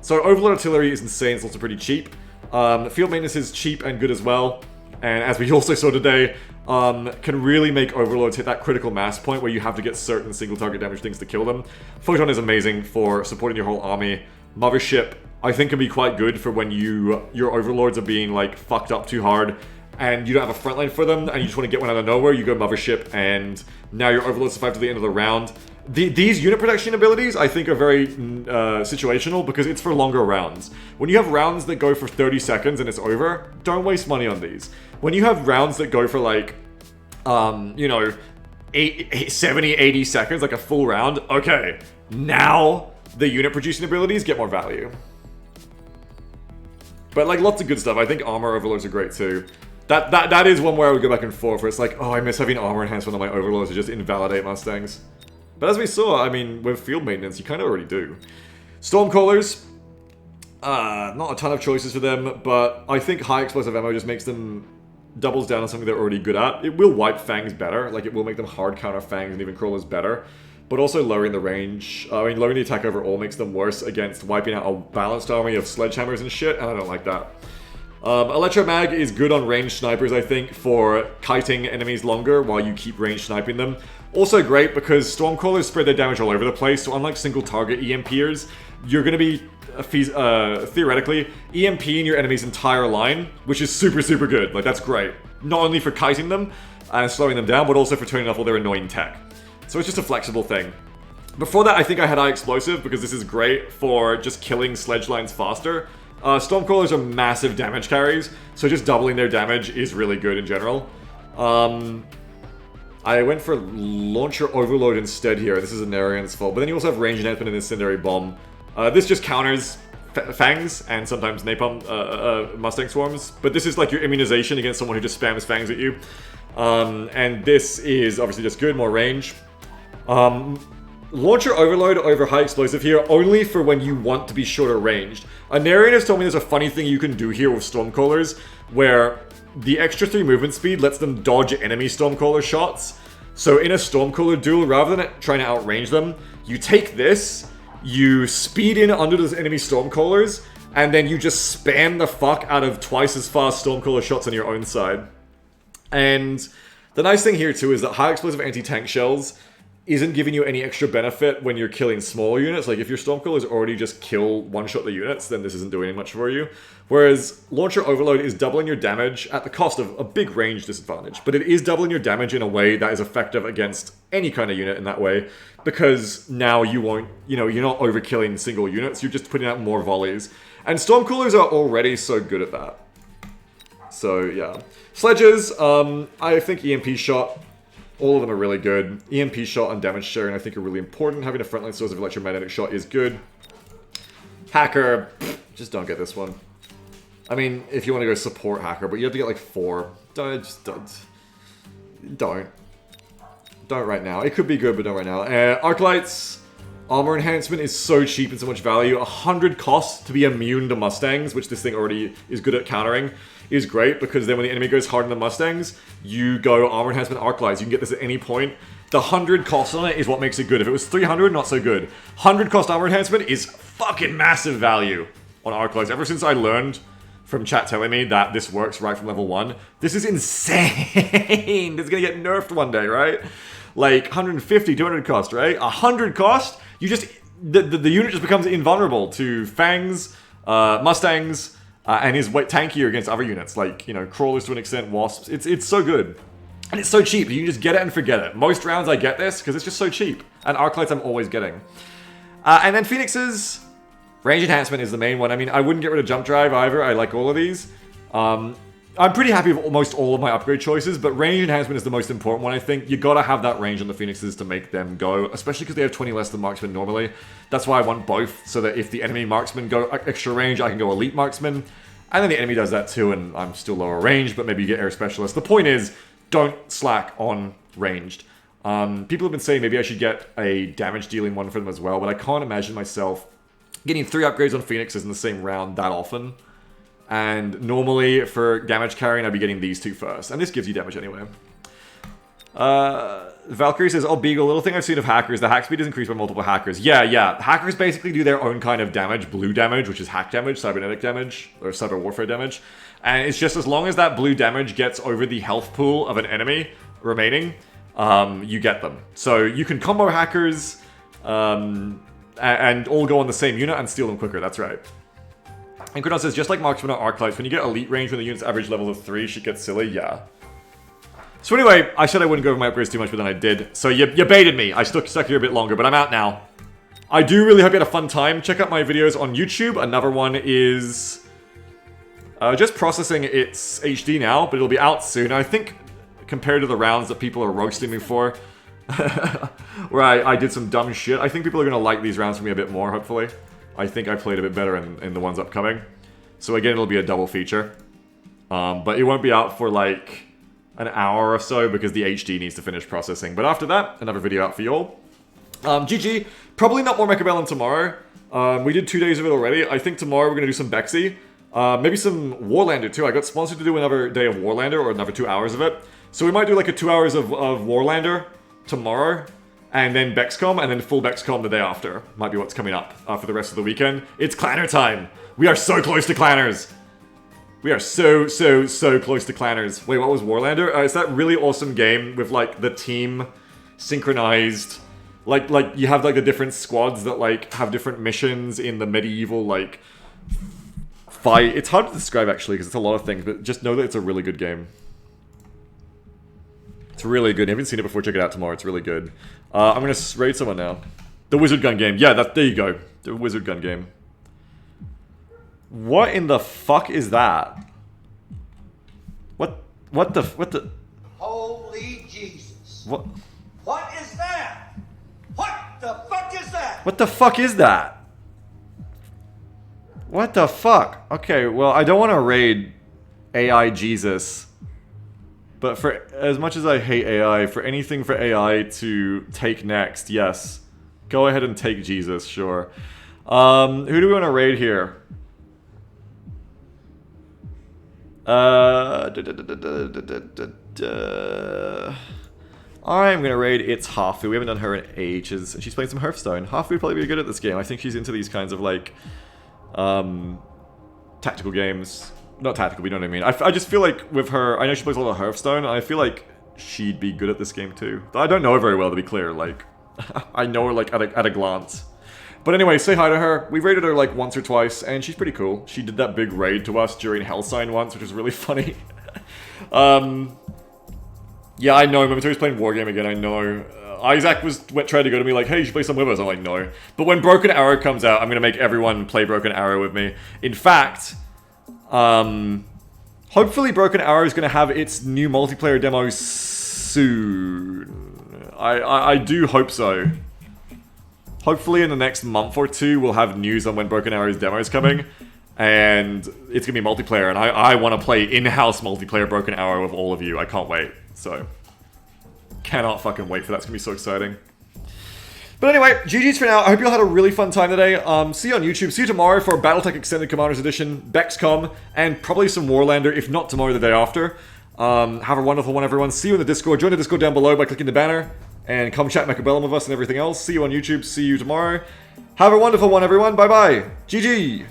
[SPEAKER 1] So Overlord Artillery is insane, it's also pretty cheap. Field Maintenance is cheap and good as well, and as we also saw today, can really make Overlords hit that critical mass point where you have to get certain single target damage things to kill them. Photon is amazing for supporting your whole army. Mothership, I think, can be quite good for when your Overlords are being, like, fucked up too hard, and you don't have a front line for them, and you just want to get one out of nowhere, you go Mothership, and now your Overlord survive to the end of the round. These unit protection abilities, I think, are very situational because it's for longer rounds. When you have rounds that go for 30 seconds and it's over, don't waste money on these. When you have rounds that go for like, you know, 70, 80 seconds, like a full round, okay, now the unit producing abilities get more value. But like lots of good stuff. I think armor overlords are great too. That is one where I would go back and forth where it's like, oh, I miss having armor enhancement on my overlords to just invalidate Mustangs. But as we saw, I mean, with field maintenance, you kind of already do. Stormcallers, not a ton of choices for them, but I think high explosive ammo just makes them doubles down on something they're already good at. It will wipe Fangs better, like it will make them hard counter Fangs and even Crawlers better, but also lowering the range, I mean, lowering the attack overall makes them worse against wiping out a balanced army of sledgehammers and shit, and I don't like that. Electromag is good on ranged snipers, I think, for kiting enemies longer while you keep ranged sniping them. Also great because Stormcrawlers spread their damage all over the place, so unlike single target EMPers, you're going to be, theoretically, EMPing your enemy's entire line, which is super, super good. Like, that's great. Not only for kiting them and slowing them down, but also for turning off all their annoying tech. So it's just a flexible thing. Before that, I think I had High Explosive because this is great for just killing sledge lines faster. Stormcrawlers are massive damage carries, so just doubling their damage is really good in general. I went for Launcher Overload instead here. This is a Narian's fault. But then you also have Range Enhancement and Incendiary Bomb. This just counters Fangs and sometimes Napalm Mustang Swarms. But this is like your immunization against someone who just spams Fangs at you. And this is obviously just good, more range. Launcher Overload over High Explosive here, only for when you want to be shorter ranged. A Narian has told me there's a funny thing you can do here with Stormcallers, where the extra 3 movement speed lets them dodge enemy Stormcaller shots. So in a Stormcaller duel, rather than trying to outrange them, you take this, you speed in under those enemy Stormcallers, and then you just spam the fuck out of twice as fast Stormcaller shots on your own side. And the nice thing here too is that high explosive anti-tank shells isn't giving you any extra benefit when you're killing smaller units. Like if your Stormcallers already just kill one-shot the units, then this isn't doing much for you. Whereas Launcher Overload is doubling your damage at the cost of a big range disadvantage. But it is doubling your damage in a way that is effective against any kind of unit in that way. Because now you won't, you know, you're not overkilling single units, you're just putting out more volleys. And Stormcallers are already so good at that. So yeah. Sledges, I think EMP Shot, all of them are really good. EMP Shot and damage sharing I think are really important. Having a frontline source of electromagnetic shot is good. Hacker, just don't get this one. I mean, if you want to go support Hacker, but you have to get like 4. Don't right now. It could be good, but don't right now. Arclights, armor enhancement is so cheap and so much value. 100 cost to be immune to Mustangs, which this thing already is good at countering, is great because then when the enemy goes hard on the Mustangs, you go armor enhancement Arclights. You can get this at any point. The 100 cost on it is what makes it good. If it was 300, not so good. 100 cost armor enhancement is fucking massive value on Arclights. Ever since I learned from chat telling me that this works right from level 1, this is insane. This is gonna get nerfed one day, right? Like 150, 200 cost, right? 100 cost, you just the unit just becomes invulnerable to Fangs, Mustangs, and is way tankier against other units, like, you know, Crawlers to an extent, Wasps. It's so good. And it's so cheap, you can just get it and forget it. Most rounds I get this, because it's just so cheap. And Arclights I'm always getting. And then Phoenixes, range enhancement is the main one. I mean, I wouldn't get rid of Jump Drive either, I like all of these. I'm pretty happy with almost all of my upgrade choices, but range enhancement is the most important one, I think. You gotta have that range on the Phoenixes to make them go, especially because they have 20 less than Marksman normally. That's why I want both, so that if the enemy Marksman go extra range, I can go Elite Marksman. And then the enemy does that too, and I'm still lower range, but maybe you get Air Specialist. The point is, don't slack on ranged. People have been saying maybe I should get a damage dealing one for them as well, but I can't imagine myself getting 3 upgrades on Phoenixes in the same round that often. And normally, for damage carrying, I'd be getting these 2 first. And this gives you damage anyway. Valkyrie says, oh, Beagle, little thing I've seen of hackers, the hack speed is increased by multiple hackers. Yeah. Hackers basically do their own kind of damage, blue damage, which is hack damage, cybernetic damage, or cyber warfare damage. And it's just as long as that blue damage gets over the health pool of an enemy remaining, you get them. So you can combo hackers, and all go on the same unit and steal them quicker, that's right. Incredon says, just like marksman or arclights, when you get elite range when the unit's average level of 3, shit gets silly. Yeah. So anyway, I said I wouldn't go over my upgrades too much, but then I did. So you baited me. I stuck here a bit longer, but I'm out now. I do really hope you had a fun time. Check out my videos on YouTube. Another one is just processing its HD now, but it'll be out soon. I think compared to the rounds that people are roasting me for, where I did some dumb shit, I think people are going to like these rounds for me a bit more, hopefully. I think I played a bit better in the ones upcoming. So again, it'll be a double feature. But it won't be out for like an hour or so because the HD needs to finish processing. But after that, another video out for you all. GG. Probably not more Mechabellum tomorrow. We did 2 days of it already. I think tomorrow we're going to do some Bexy. Maybe some Warlander too. I got sponsored to do another day of Warlander or another 2 hours of it. So we might do like a 2 hours of Warlander tomorrow. And then Bexcom, and then full Bexcom the day after. Might be what's coming up for the rest of the weekend. It's Clanner time! We are so close to Clanners! We are so close to Clanners. Wait, what was Warlander? It's that really awesome game with like the team synchronized. Like you have like the different squads that like have different missions in the medieval like fight. It's hard to describe actually because it's a lot of things, but just know that it's a really good game. It's really good. If you haven't seen it before, check it out tomorrow. It's really good. I'm gonna raid someone now. The Wizard Gun game. Yeah, there you go. The Wizard Gun game. What in the fuck is that? What the?
[SPEAKER 2] Holy Jesus!
[SPEAKER 1] What?
[SPEAKER 2] What is that? What the fuck is that?
[SPEAKER 1] What the fuck is that? What the fuck? Okay, well, I don't want to raid AI Jesus. But for as much as I hate AI, for anything for AI to take next, yes. Go ahead and take Jesus, sure. Who do we want to raid here? I'm gonna raid It's Hafu. We haven't done her in ages. And she's playing some Hearthstone. Hafu would probably be good at this game. I think she's into these kinds of like tactical games. Not tactical, but you know what I mean. I just feel like with her, I know she plays a lot of Hearthstone, and I feel like she'd be good at this game too. I don't know her very well, to be clear. Like, I know her like at a glance. But anyway, say hi to her. We raided her like once or twice, and she's pretty cool. She did that big raid to us during Hellsign once, which was really funny. Yeah, I know. Momentarily playing Wargame again. I know. Isaac tried to go to me like, hey, you should play some with us. I'm like, no. But when Broken Arrow comes out, I'm gonna make everyone play Broken Arrow with me. In fact, hopefully Broken Arrow is gonna have its new multiplayer demo soon. I do hope so. Hopefully in the next month or two, we'll have news on when Broken Arrow's demo is coming. And it's gonna be multiplayer, and I want to play in-house multiplayer Broken Arrow with all of you. I can't wait. So, cannot fucking wait for that. It's gonna be so exciting. But anyway, GG's for now. I hope you all had a really fun time today. See you on YouTube. See you tomorrow for Battletech Extended Commanders Edition, Bexcom, and probably some Warlander, if not tomorrow, the day after. Have a wonderful one, everyone. See you in the Discord. Join the Discord down below by clicking the banner. And come chat Mechabellum with us and everything else. See you on YouTube. See you tomorrow. Have a wonderful one, everyone. Bye-bye. GG.